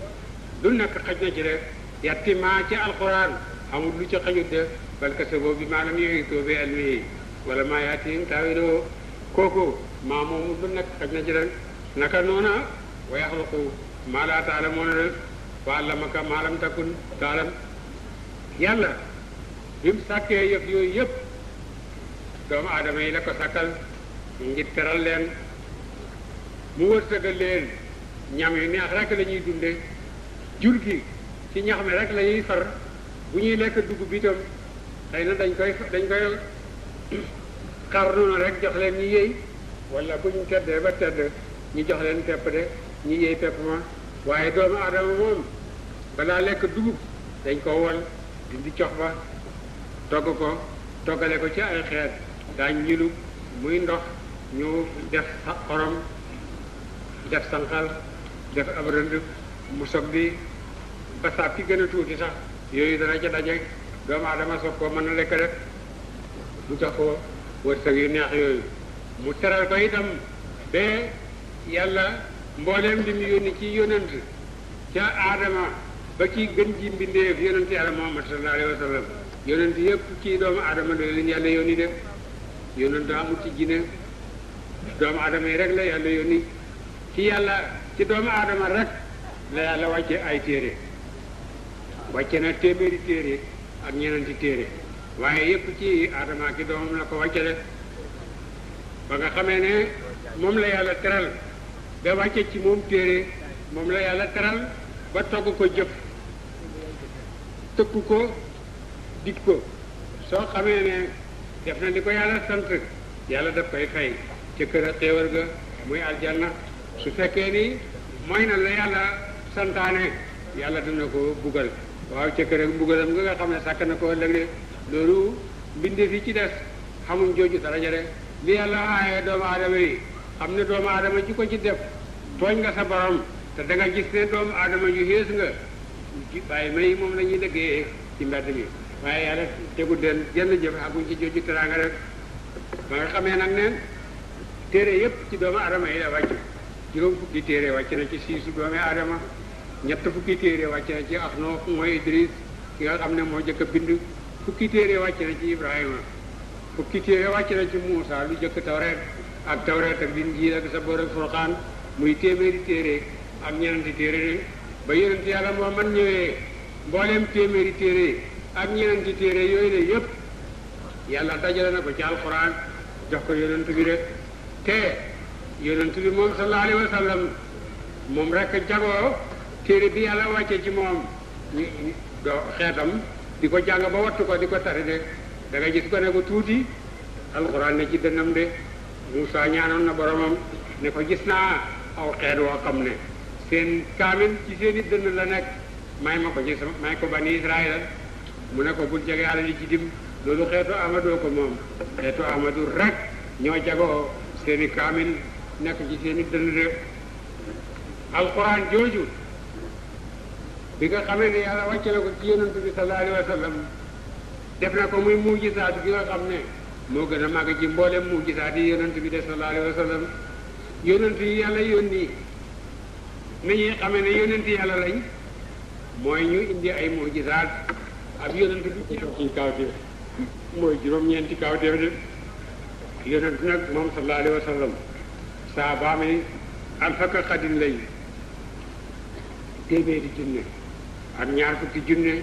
lu nekk xaj na ci rek yatti maa ci alquran amul lu ci xajut de balka sa boobu bi maanaam yooyu toobee almi wala maa yaatim taawiloo kooku maa moomu lu nekk xaj na ci rek naka noona wa yaxluqu maa laa taalamuuna rek wa allamaka maa lam takun taalam yàlla bi mu sàkkee yëf yooyu yëpp doomu aadama yi la ko sàkkal ngir teral leen mu wërsëgal leen ñam yu neex rek la ñuy dunde jur gi ci ñax mi rek la ñuy far bu ñuy lekk dugub bi itam xëy na dañ koy xar noonu rek jox leen ñi yëy wala bu ñu teddee ba tedd ñu jox leen pepp de ñi yëy pepp ma waaye doomu aadama moom balaa lekk dugub dañ ko wol dindi cox ba togg ko toggale ko ci ay xeet daañ ñilu muy ndox ñu def xorom def sanqal def ab rënd mu soog bi basaab ki gën a tuuti sax yooyu dana ca daje doomu aadama soog ko mën a lekk rek mu jox ko wërsëg yu neex yooyu mu teral ko itam ba yàlla mbooleem li mu yónni ci yonent ca aadama ba ci gën ji mbindeef yonent yàlla Muhammad sallallahu alayhi wa sallam yonent yëpp ci doomu aadama la leen yàlla yónni de yonent amul ci jinne doomu aadama yi rek la yàlla yónni ci doomu aadama rek la yàlla wàcce ay téere wàcce na téeméeri téere ak ñenenti téere waaye yëpp ci aadama ki doomam la ko wàcce de ba nga xamee ne moom la yàlla teral ba wàcce ci moom téere moom la yàlla teral ba togg ko jëf tëkku ko dig ko soo xamee ne def na li ko yàlla sant yàlla daf koy fay ca kër a xéewal ga muy aljanna su fekkee ni mooy na la yàlla santaane yàlla dina ko buggal waaw ca kër ak mbugalam nga xam ne sàkk na ko ëllëg de loolu mbindee fi ci des xamuñ jooju daraja de li yàlla aaye doomu aadama yi xam ne doomu aadama ji ko ci def tooñ nga sa borom te da nga gis ne doomu aadama yu xées nga bàyyi may moom la ñuy liggéeyee ci mbedd mi waaye yàlla tegu den jenn jëf xamuñ ci jooju teraanga rek ba nga xamee nag ne téere yépp ci doomu aadama yi la wàcc juróom fukki téere wàcc na ci siisu doomu aadama ñett fukki téere wàcc na ci Axnoox mooy Idris ki nga xam ne moo jëkk a bind fukki téere wàcc na ci Ibrahima fukki téere wàcc na ci Muusa lu jëkk Tawreet ak Linjiil ak Saboor ak Furqaan muy téeméeri téere ak ñeenti téere ba yonent yàlla Muhammad ñëwee mbooleem téeméeri téere ak ñeenti téere yooyu la yépp yàlla dajale na ko ci alxuraan jox ko yonent bi rek te yonent bi moom sallallahu alayhi wa sallam moom rek jagoo téere bi yàlla wàcce ci moom doo xeetam di ko jàng ba wattu ko di ko tari de da nga gis ko ne ko tuuti alxuraan ne ci dënnam de Muusaa ñaanoon na boromam ne ko gis naa aw xeet woo xam ne seen kaamil ci seen i dënn la nekk may ma ko ci sama may ko bani Israël mu ne ko bul jege yàlla li ci dim loolu xeetu Amadou ko moom xeetu Amadou rek ñoo jagoo seen i kaamil nekk ci seen i dënn de alxuraan jooju bi nga xamee ne yàlla wàcce na ko ci yonent bi sallallahu alayhi wa sallam def na ko muy mujjisaat gi nga xam ne moo gën a màgg ci mboolem mujjisaat yi yonent bi de sallallahu alayhi wa sallam yonent yi yàlla yónni ni ñuy xamee ne yonent yàlla lañ mooy ñu indi ay mujjisaat ak yonent bi ci kawteef mooy juróom-ñeenti kawteef de yonent nag moom sallallahu alayhi wa sallam saabaam yi alfaka xadin lañ téeméeri junne ak ñaar fukki junne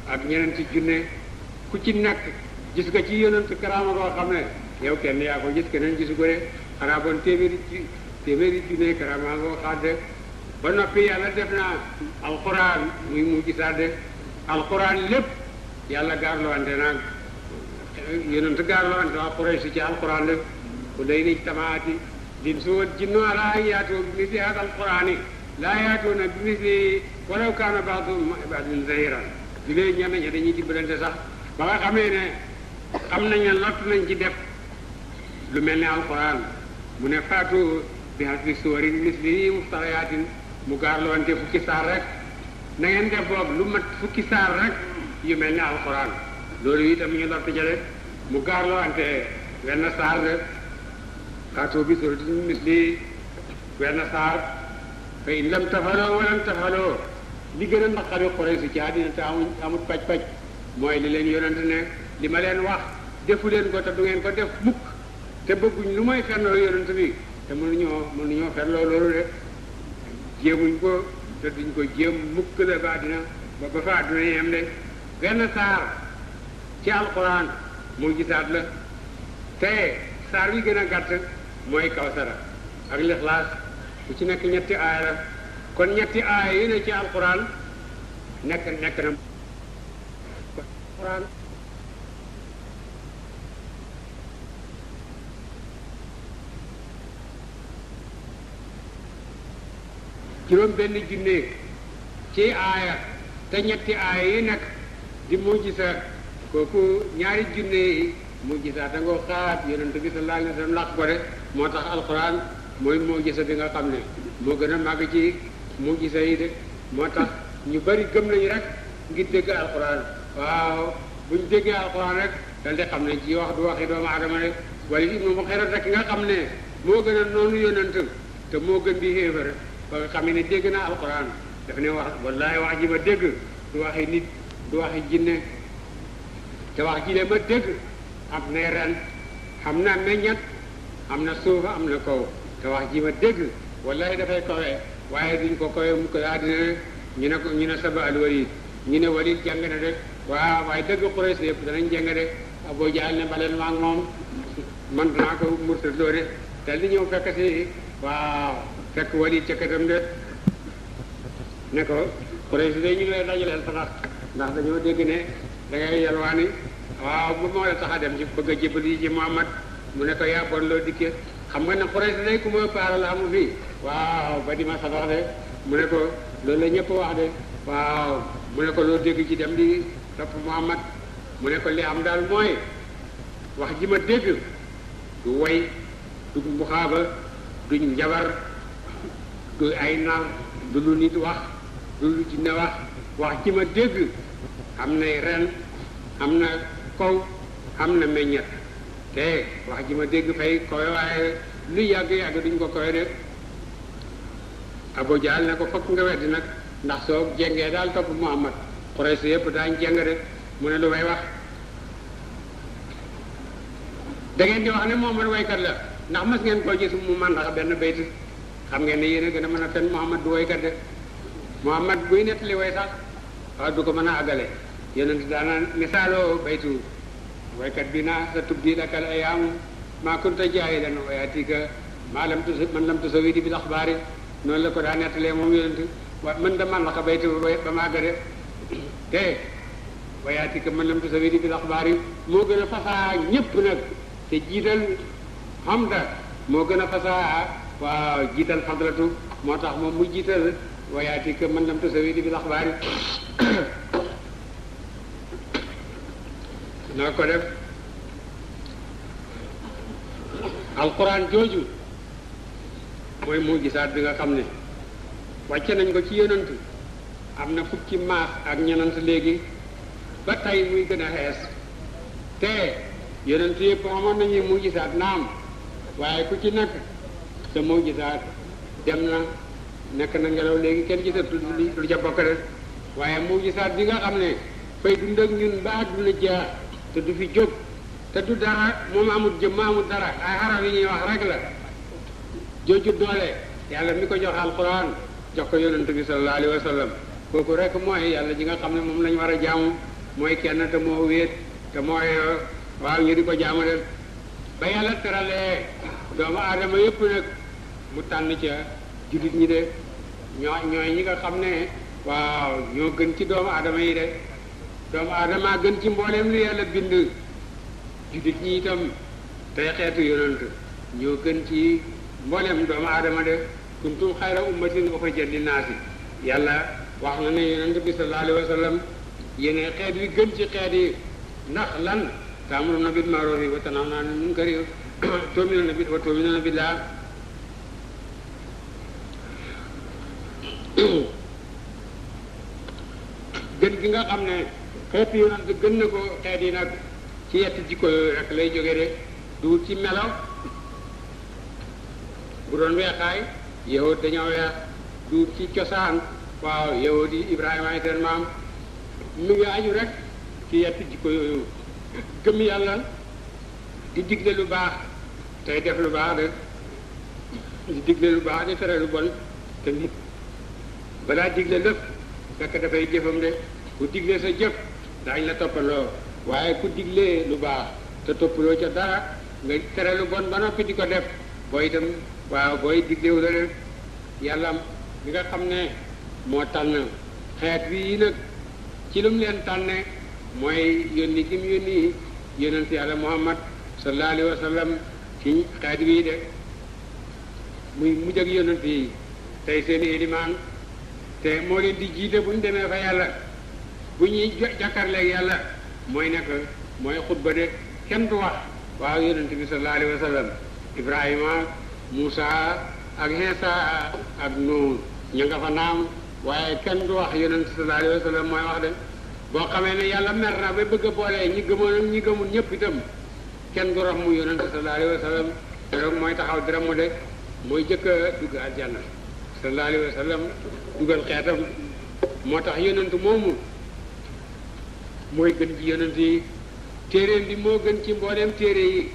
ak ñeneenti junne ku ci nekk gis nga ci yonent karaama koo xam ne yow kenn yaa ko gis keneen gisu ko de xanaa bon téeméeri junne karaama koo xaadde ba noppi yàlla def na alxuraan muy mu gisaat de alxuraan lépp yàlla gaarloante naag yonent gaarloante waa Quraysh ci alxuraan de ku lay ni tamaati din suwat jinno ala an yaatoo bi misli hada alxuraani laa yaatuuna bi misli walaw kaana ba'duhum ba'dan zahiran di lee ñenn ñi dañuy dimbalante sax ba nga xamee ne xam nañ ne lott nañ ci def lu mel ne alxuraan mu ne faatu bi hasbi suwarin misli muftariyaatin mu gaarloonte fukki saar rek na ngeen def boog lu mat fukki saar rek yu mel ne alxuraan loolu itam ñu lott jële mu gaarloonte wenn saar rek faatu bi suratin misli wenn saar fa in lam tafaloo walam tafaloo li gën a naqari Quraysh ci àddina te amut paj-paj mooy li leen yonent ne li ma leen wax defu leen ko te du ngeen ko def mukk te bëgguñ lu may fenloo yonent bi te mënuñoo fenloo loolu de jéemuñ ko te duñ ko jéem mukk la ba àddina ba fa àdduna yem de benn saar ci alquran mu gisaat la te saar wi gën a gàtt mooy Kawsara ak Lixlaas bu ci nekk ñetti aaya la kon ñetti aaya yi ne ci alquran nekk na alquran juróom benn junne ci aaya te ñetti aaya yi nekk di mujjiza kooku ñaari junne yi mujjiza da nga xaat yonent bi sallallahu alayhi wa sallam làq ko de moo tax alquran mooy mujjiza bi nga xam ne moo gën a màgg ci mujjiza yi de moo tax ñu bari gëm nañu rek ngir dégg alquran waaw buñ déggee alquran rek dal di xam ne ci wax du waxi doomu aadama rek wala ibnu Mughira rek nga xam ne moo gën a noonu yonent te moo gën di xéefar ba nga xam ne dégg naa alquran daf ne wax wallahi wax ji ma dégg du waxi nit du waxi jinne te wax ji le ma dégg am na ren am na meññat am na suuf am na kaw te wax ji ma dégg wallahi dafay kawee waaye duñ ko kawee mu ko àddina ñu ne Saba al Walid ñu ne Walid jàng na de waaw waaye dëgg Quraysh yëpp danañ jàng de Abu Jahl ne baleen maa ngi moom man danaa ko murtadloo de dal di ñëw fekk si waaw fekk Walid ca këtam de ne ko Quraysh de ñu ngi lay dajaleel sarax ndax dañoo dégg ne da ngay yalwaani waaw bu moo la tax a dem ci bëgg a jébal yi ci Muhammad mu ne ko yaa bon loo dikkee xam nga ne Quraysh day ku ma paara la amu fii waaw ba di ma sadax de mu ne ko loolu la ñëpp wax de waaw mu ne ko loo dégg ci dem di topp Muhammad mu ne ko li am daal mooy wax ji ma dégg du way du mbuxaaba duñ njabar du ay nar du lu nit wax du lu jinne wax ji ma dégg am na ren am na kaw am na meññet te wax ji ma dégg fay kowe waaye lu yàgg-yàgg duñ ko kowe de Abu Jahl ne ko fokk nga weddi nag ndax soo jengee daal topp Muhammad Quraysh yëpp daañ jeng de mu ne lu may wax da ngeen di wax ne Muhammad waykat la ndax mas ngeen koo gis mu màndax benn bayt xam ngeen ne yéen a gën a mën a fen Muhammad du waykat de Muhammad buy nettali way sax waaw du ko mën a àggale yonent daana misaaloo baytu waykat bi naa sa tubdi lakal ayaamu maa kunta jaahilan wa yaatika maa lam tusa man lam tusawidi bil axbaari noonu la ko daa nettalee moom yonent wa mën da man la ko baytu ba ma àggale te wa yaatika man lam tusawidi bil axbaari moo gën a fasaa ñëpp nag te jiital hamda moo gën a fasaa waaw jiital fadlatu moo tax moom mu jiital wa yaatika man lam tusawidi bil axbaari noo ko def alquran jooju mooy mu gisaat bi nga xam ne wàcce nañ ko ci yonant am na fukki maas ak ñenant léegi ba tey muy gën a xees te yonant yëpp amoon nañu mu gisaat naam waaye ku ci nekk sa mu gisaat dem na nekk na ngelaw léegi kenn gisatu lu ca bokk de waaye mu gisaat bi nga xam ne fay dund ak ñun ba àdduna jeex te du fi jóg te du dara moom amul jëmm amul dara ay xaraf yi ñuy wax rek la jooju doole yàlla mi ko jox alquran jox ko yonent bi sallallahu alayhi wa sallam kooku rek mooy yàlla ji nga xam ne moom lañ war a jaamu mooy kenn te moo wéet te mooy waaw ñu di ko jaamu de ba yàlla teralee doomu aadama yëpp nag mu tànn ca jullit ñi de ñooy ñi nga xam ne waaw ñoo gën ci doomu aadama yi de doomu aadama gën ci mbooleem lu yàlla bind jullit ñi itam tey xeetu yonent ñoo gën ci mbooleem doomu aadama de kuntum xayra ummatin uxrijat linnaasi yàlla wax na ne yonent bi sallallahu alayhi wa sallam yéene xeet wi gën ci xeet yi ndax lan ta'muruna bil ma'rufi wa tanhawna 'anil munkari wa tu'minuna billah gën gi nga xam ne xeetu yonent gën na ko xeet yi nag ci yetti jikko yooyu rek lay jóge de du ci melo bu doon weexaay yow dañoo weex du ci cosaan waaw yow di Ibrahima ay seen maam mi ngi aju rek ci yetti jikko yooyu gëm yàlla di digle lu baax tey def lu baax de di digle lu baax di tere lu bon te nit balaa digle lépp fekk dafay jëfam de ku digle sa jëf daañ la toppandoo waaye ku digle lu baax te toppaloo ca dara nga tere lu bon ba noppi di ko def booy itam waaw booy diglewu la de yàlla mi nga xam ne moo tànn xeet wi nag ci lu mu leen tànne mooy yónni gi mu yónni yonent yàlla Muhammad sallallahu alayhi wa sallam ci xeet wii de muy mujj ak yonent yi tey seen ilimaan te moo leen di jiite bu ñu demee fa yàlla bu ñuy jàkkaarleeg yàlla mooy nekk mooy xutba de kenn du wax waaw yonent bi sallallahu alayhi wa sallam Ibrahima Moussa ak Insa ak Nuux ña nga fa naam waaye kenn du wax yonent sallallahu alayhi wa sallam mooy wax de boo xamee ne yàlla mer na ba bëgg a boolee ñi gëmoon ak ñi gëmul ñëpp itam kenn du rax mu yonent sallallahu alayhi wa sallam te loolu mooy taxaw dara mu de mooy jëkk a dugg aljanna sallallahu alayhi wa sallam dugal xeetam moo tax yonent moomu mooy gën ci yonent yi téeréem bi moo gën ci mbooleem téere yi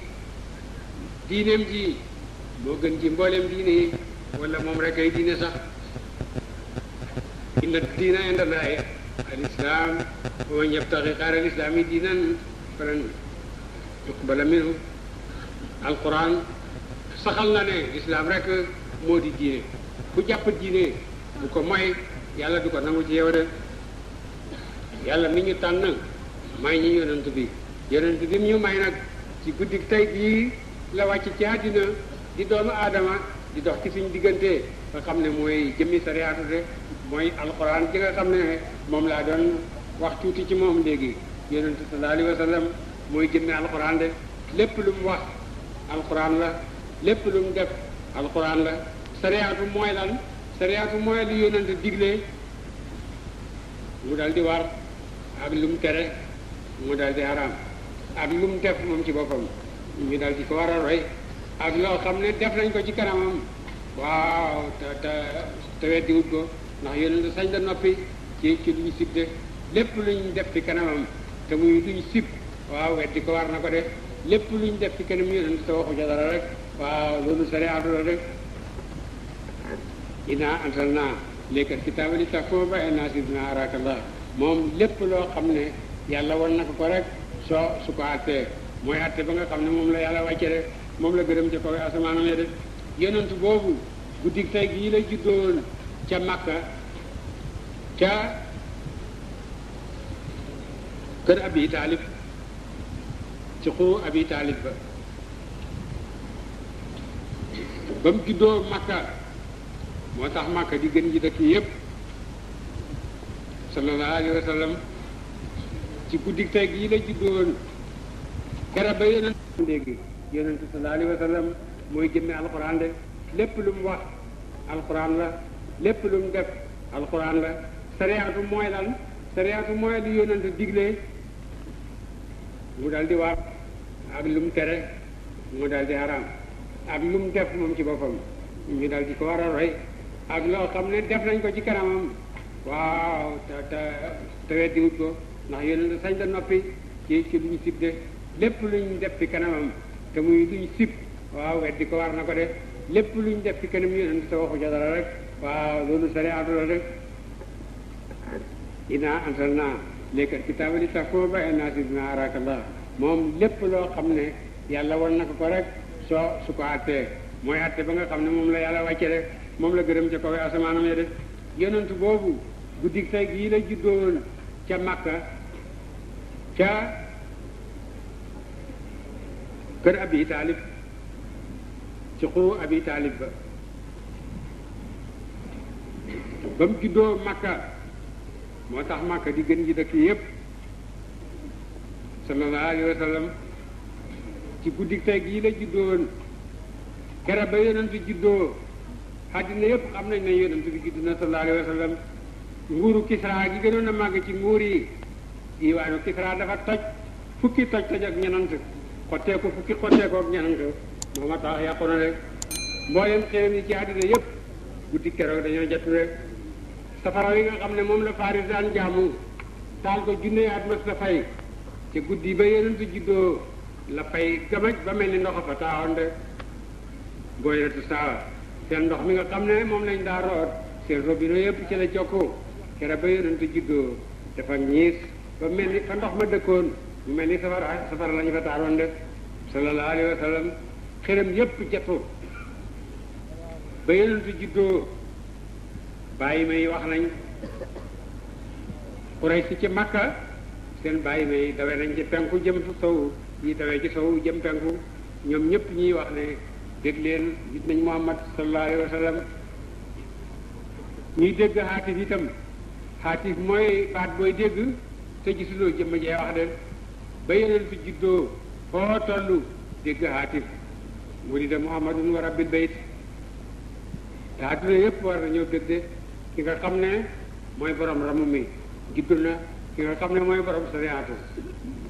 diineem ji moo gën ci mbooleem diine yi wala moom rek ay diine sax inna diina inda Allahi al islam wa man yabtaxi xayra al islami diinan falan yuqbala minhu alquran saxal na ne islam rek moo di diine ku jàpp diine bu ko moy yàlla du ko nangu ci yow de yàlla mi ñu tànn may ñi yonent bi mu ñu may nag ci guddik tey bii la wàcc ci àddina di doomu aadama di dox ci suñ diggante nga xam ne mooy jëmmi sariyaatu de mooy alquran ji nga xam ne moom laa doon wax tuuti ci moom léegi yonent sallallahu alayhi wa sallam mooy jëmmi alquran de lépp lu mu wax alquran la lépp lu mu def alquran la sariyaatu mooy lan sariyaatu mooy li yonent digle mu dal di war ak lu mu tere mu dal di haram ak lu mu def moom ci boppam ñu dal di ko war a roy ak loo xam ne def nañ ko ci kanamam waaw te weddiwut ko ndax yonent sañ la noppi ci luñ sib de lépp luñ def ci kanamam te muy luñ sib waaw weddi ko war na ko de lépp luñ def ci kanam yonent te waxu ca dara rek waaw loolu sariyaatu la rek inna anzalna ilayka kitaaba litahkuma bayna naasi bimaa araaka Allah moom lépp loo xam ne yàlla wan na ko rek su ko àttee mooy àtte ba nga xam ne moom la yàlla wàcce de moom la gërëm ca kaw asamaanam ya de yonent boobu guddik tey gii la juddoon ca Makka ca kër Abi Taalib ci xuru Abi Taalib ba mu juddoo Makka moo tax Makka di gën ji dëkk yépp sallallahu alayhi wa sallam ci guddik tey gii la juddoon kera ba yonent léegi yonent sallallahu alayhi wa sallam mooy jëmme alquran de lépp lu mu wax alquran la lépp lu mu def alquran la sariyaatu mooy lan sariyaatu mooy li yonent digle mu dal di war ak lu mu tere mu dal di haram ak lu mu def moom ci boppam ñu dal di ko war a roy ak loo xam ne def nañ ko ci kanamam waaw te weddiwut ko ndax yonent sañ la noppi ci luñ sib de lépp luñ def ci kanamam te muy luñ sib waaw weddi ko war na ko de lépp luñ def ci kanam yonent te waxu ca dara rek waaw loolu sariyaatu la rek inna anzalna ilayka kitaaba litahkuma bayna naasi bimaa araaka Allah moom lépp loo xam ne yàlla wan na ko rek su ko àttee mooy àtte ba nga xam ne moom la yàlla wàcce de moom la gërëm ca kaw asamaanam ya de yonent boobu guddik tey gii la juddoon ca Makka ca kër Abi Taalib ci xuru Abi Taalib ba mu juddoo Makka moo tax Makka di gën ji dëkk yépp sallallahu alayhi wa sallam ci guddik tey gii la juddoon kera ba yonent juddoo àddina yépp xam nañ ne yonent bi judd na sallallahu alayhi wa sallam nguuru Kisra gi gënoon a màgg ci nguur yi diwaanu Kisra dafa toj fukki toj ak ñenant xotteeku fukki xotteeku ak ñenant moom a tax yàqu na rek mboolem xéewal yi ci àddina yépp guddi keroog dañoo jattu rek safara yi nga xam ne moom la Faris daan jaamu taal ko junne at mas la fay ci guddi ba yonent juddoo la fay gamaj ba mel ni ndox fa taawoon de booyatu saawa seen ndox mi nga xam ne moom lañ daa root seen robinet yëpp ci la jokkoo kere ba yonent juddoo dafa ñiis ba mel ni fa ndox ma dëkkoon mu mel ni safara lañu fa taaloon de sallallahu alayhi wa sallam xërëm yëpp jatu ba yonent juddoo bàyyi may wax nañ Quraysh ci Makka seen bàyyi may dawe nañ ci penku jëm sow yi dawee ci sow jëm penku ñoom ñëpp ñuy wax ne dégg leen gis nañ Muhammad sallallahu alayhi wa sallam ñuy dégg xaatif itam xaatif mooy baat booy dégg te gisuloo jëmm jee wax de ba yeneen fi juddoo foo tollu dégg xaatif wulida Muhammadun wa rabbil bayt te àdduna yëpp war na ñëw dégg de ki nga xam ne mooy borom ramu mi juddu na ki nga xam ne mooy borom sariyaatu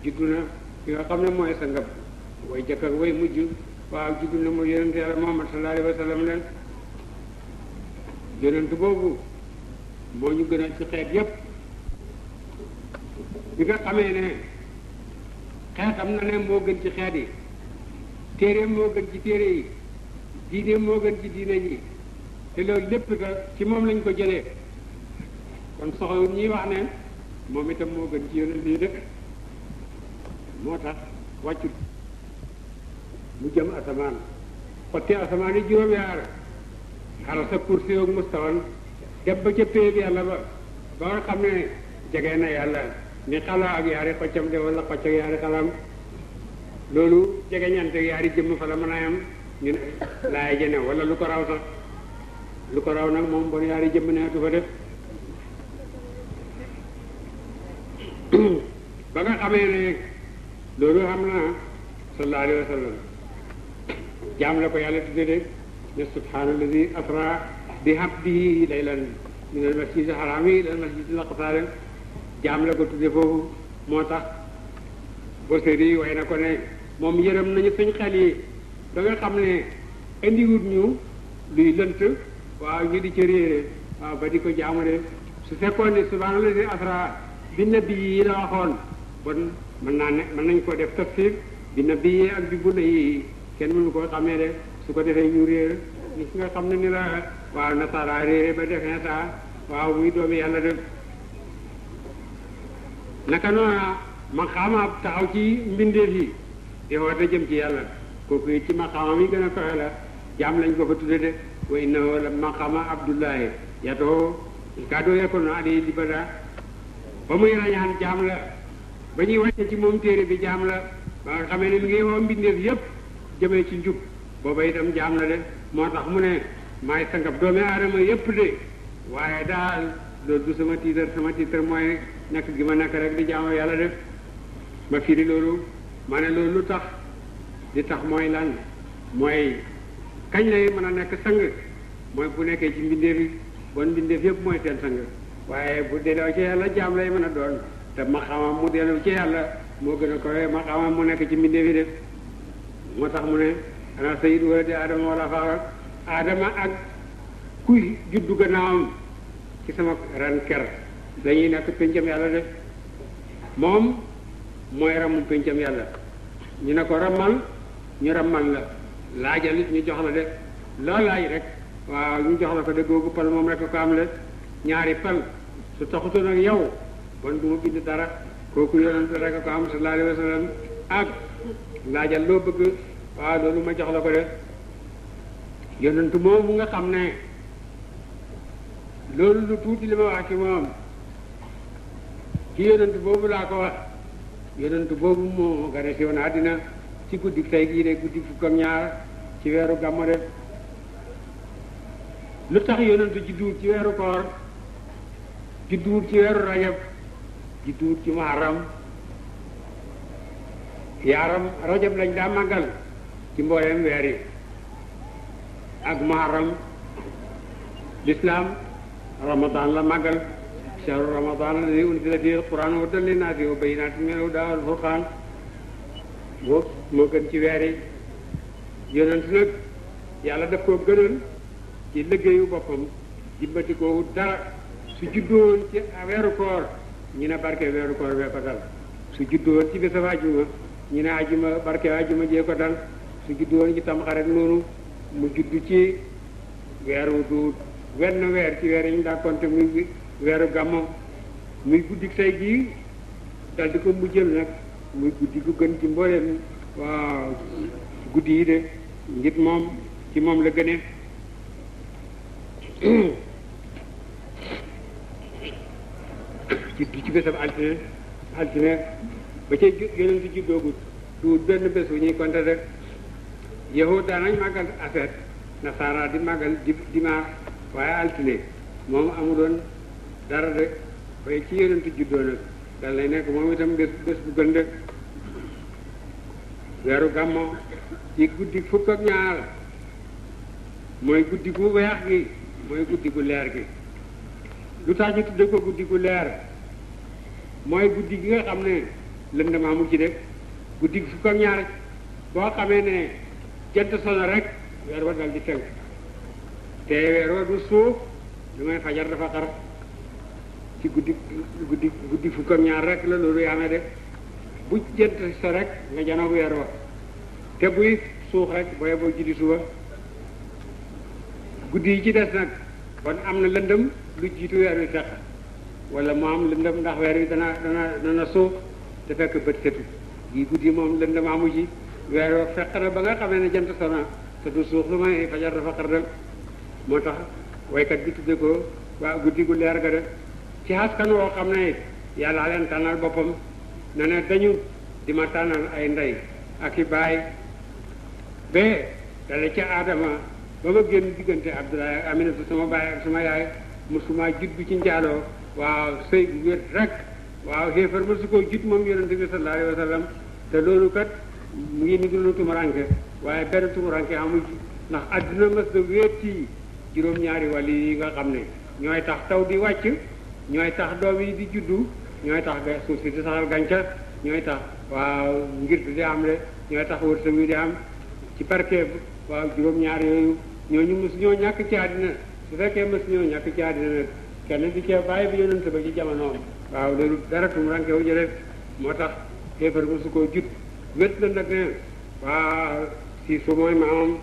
juddu na ki nga xam ne mooy sa ngab way jëkk ak way mujj waaw juddu na mu yonent yàlla Muhammad sallallahu alayhi wa sallam leen yonent boobu moo ñu gën a ci xeet yépp bi nga xamee ne xeetam na ne moo gën ci xeet yi téere moo gën ci téere yi diine moo gën ci diine yi te loolu lépp ka ci moom lañ ko jëlee kon soxlawul ñuy wax ne moom itam moo gën ci yonent yi dëkk moo tax wàccut mu jëm asamaan xotti asamaan yi juróom-yaar xara sa kursi yoog mustawan dem ba ca péeb yàlla ba nga xam ne jege na yàlla ni xalaa ak yaari xoccam de wala xocc ak yaari xalam loolu jege ñante yaari jëmm fa la mën a yam ñu ne laay jene wala lu ko raw sax lu ko raw nag moom bon yaari jëmm neetu fa def ba nga xamee ne loolu xam na sallallahu alayhi wa sallam jaam la ko yàlla tudde de ne subhaanallazi asra bi abdihi laylan min al masjidil harami ila al masjidil aqsa jaam la ko tudde foofu moo tax Busiri way na ko ne moom yërëm nañu suñ xel yi ba nga xam ne indiwut ñu luy lënt waaw ñu di ci réere waaw ba di ko jaamu de su fekkoon ne subhaanallazi asra bi nabi yi la waxoon bon mën nañ ko def tafsir bi nabi yi ak bi bu yi kenn mënu koo xamee de su ko defee ñu réer ni nga xam ne ni la waaw nasara réere ba def Iisaa waaw muy doomi yàlla def naka noona maqaama taxaw ci mbindeef yi di woote jëm ci yàlla kooku it ci maqaama mi gën a kawe la jaam lañ ko fa tudde de wa innahu la maqaama abdullahi yatoo kadoo yekono adi li bada ba muy rañaan jaam la ba ñuy wàcce ci moom téere bi jaam la ba nga xamee ne mi ngi woo mbindeef yépp jëmee ci njub booba itam jaam la de moo tax mu ne maay sangab doomi aadama yépp de waaye daal loolu du sama tiitar mooy nekk gi ma nekk rek di jaamu yàlla def ma firi loolu ma ne loolu lu tax di tax mooy lan mooy kañ lay mën a nekk sang mooy bu nekkee ci mbindeef yi bon mbindeef yépp mooy seen sang waaye bu delloo ci yàlla jaam lay mën a doon te maqaamam mu dellu ci yàlla moo gën a koy maqaamam mu nekk ci mbindeef yi def moo tax mu ne ana sayyidu waladi aadama wala faxar aadama ak kuy juddu gannaawam ci sama ren ker dañuy nekk pencam yàlla def moom mooy ramu pencam yàlla ñu ne ko ramal ñu ramal la laajal it ñu jox la de loo laaj rek waaw ñu jox la ko de googu pal moom rek ko am le ñaari pal su taxutoon ak yow bon du ma bind dara kooku yonent rek ko am sallallahu alayhi wa sallam ak laajal loo bëgg waaw loolu ma jox la ko de yonent moom nga xam ne loolu lu tuuti li ma wax ci moom ci yonent boobu laa ko wax yonent boobu moo gane si woon àddina ci guddi tey gii de guddi fukk ak ñaar ci weeru gàmmu de lu tax yonent judduwut ci weeru koor judduwut ci weeru rajab judduwut ci muharram yaaram rajab lañ daa màggal ci mbooleem weer yi ak muharram l'islam ramadan la màggal shahru ramadan alladhi unzila fihi al-Qur'an hudan lin-nasi wa bayyinatin minal huda wal furqan moo gën ci weer yi yonent nag yàlla daf koo gënal ci liggéeyu boppam jibbati ko wut dara su juddoon ci weeru koor ñu ne barke weeru koor bee ko dal su juddoon ci bésab ajuma ñu ne ajuma barke ajuma jee ko dal su juddoon ci tamxarit noonu mu juddu ci weeru du wenn weer ci weer yi ñu daa compter muy weeru gàmmo muy guddi say gii dal di ko mujjël nag muy guddi gu gën ci mbooleem waaw guddi yi de ngir moom ci moom la gënee ci bésab altine ba ca yonent ci juddoogut du benn bés bu ñuy compter rek yahud daanañ màggal affaire nasaara di màggal dimanche waaye altine moom amuloon dara de bay ci yonent juddoo nag dal lay nekk moom itam bés bu gën de weeru gàmmo ci guddi fukk ak ñaar mooy guddi gu weex gi mooy guddi gu leer gi lu tax ñu tudde ko guddi gu leer mooy guddi gi nga xam ne lëndëm amul ci de guddi fukk ak ñaar boo xamee ne jant sono rek weer wa dal di tënk te weer wa du suuf lu may fajar dafa xar ci guddi fukk ak ñaar rek la loolu yaame de bu jant so rek nga janoog weer wa te buy suux rek booye boo juddi suba guddi yi ci des nag kon am na lëndëm lu jiitu weer wi fekk wala mu am lëndëm ndax weer wi dana suux te fekk bët setu yi guddi moom lëndëm amu ci weer wa fekk na ba nga xamee ne jant sona te du suux lu may fajar dafa xar dem moo tax waykat bi tudde ko waa guddi gu leer ga de ci askan woo xam ne yàlla leen tànnal boppam na ne dañu di ma tànnal ay ndey ak i baay ba dale ca aadama ba ma génn diggante Abdoulaye ak Aminata sama baay ak sama yaay musuma juddu ci njaaloo waaw sëy bu wér rek waaw xéefar ma su ko jut moom yonente bi sallallahu alayhi wa sallam te loolu kat mu ngi ni lu tumuranke waaye benn tumuranke amul ndax adduna mas da wéeti juróom-ñaari wàlli yi nga xam ne ñooy tax taw di wàcc ñooy tax doom yi di juddu ñooy tax ga suuf si di saxal gàncax ñooy tax waaw ngir di am le ñooy tax wërsëg wi di am ci barke waaw juróom-ñaar yooyu ñooñu mos ñoo ñàkk ci àddina su fekkee mos ñoo ñàkk ci àddina nag kenn di cee bàyyi bi yonent ba ci jamonoom waaw loolu dara tumuranke wu jële moo tax kéefar mosu koo jut wét la nag ne waaw siisu mooy maamam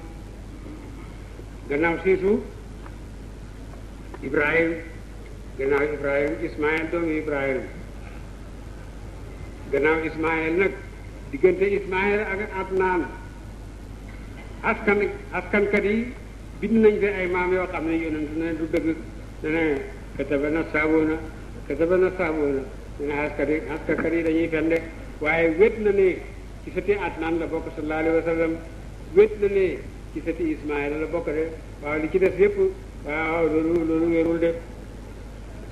gannaaw siisu Ibrahim gannaaw Ibrahim Ismaël doomu Ibrahim gannaaw Ismaël nag diggante Ismaël ak Adnaan askankat yi bind nañ fi ay maam yoo xam ne yonent ne du dëgg ne ne katabana saaboona ne ne askankat yi dañuy fende waaye wét na ne ci sëti Adnaan la bokk sallallahu alayhi wa sallam wét na ne ci sëti Ismaël la bokk de waaw li ci des yépp waaw loolu wérul de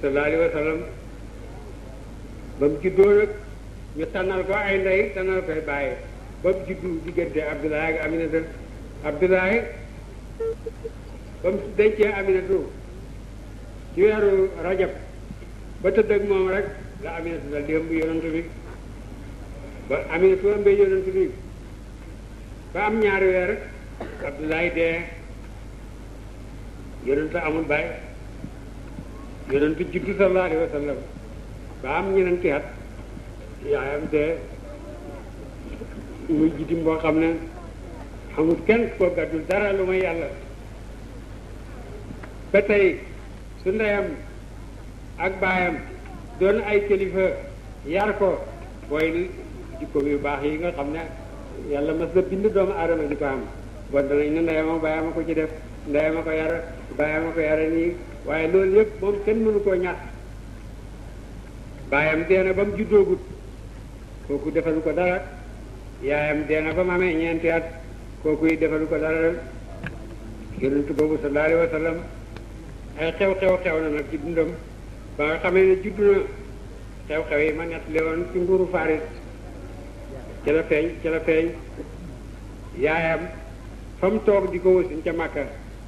sallallahu alayhi wa sallam ba mu juddoo nag ñu tànnal ko ay ndey tànnal koy bàyyi ba mu juddu diggante Abdoulaye ak Aminata Abdoulaye ba mu dencee Aminatu ci weeru rajab ba tëdd ak moom rek la Aminatu dal di ëmb yonent bi ba Aminatu ëmbee yonent bi ba am ñaari weer Abdoulaye dee yonent amul bàyyi yonent juddu sallallahu alayhi wa sallam ba am ñenenti at yaayam dee muy jidim boo xam ne xamul kenn koo gàddul dara lu may yàlla ba tey su ndeyam ak baayam doon ay kilifa yar ko booy jikkoom yu baax yi nga xam ne yàlla mas na bind doomu aadama di ko am bon danañ ne ndeyam ak baayam a ko ci def ndeyam a ko yar baayam a ko yare nii waaye loolu yëpp moom kenn mënu koo ñàkk baayam dee na ba mu juddoogut kooku defalu ko dara yaayam dee na ba mu amee ñeenti at kooku yi defalu ko dara yonent boobu sallallahu alayhi wa sallam ay xew na nag ci dundam ba nga xamee ne juddu na xew-xew yi ma nettali woon ci nguuru Faris ca la feeñ yaayam fa mu toog di ko wasin ca Makka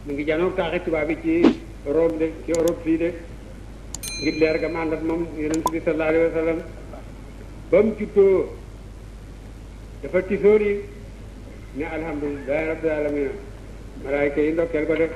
mu ngi janoog taaxi tubaab bi ci Rome de ci Europe fii de ngir leer ga mandat moom yonent bi sallallahu alayhi wa sallam ba mu juddoo dafa tisóor yi ne alhamdulillahi rabbil alamin malaayika yi ndokkeel ko def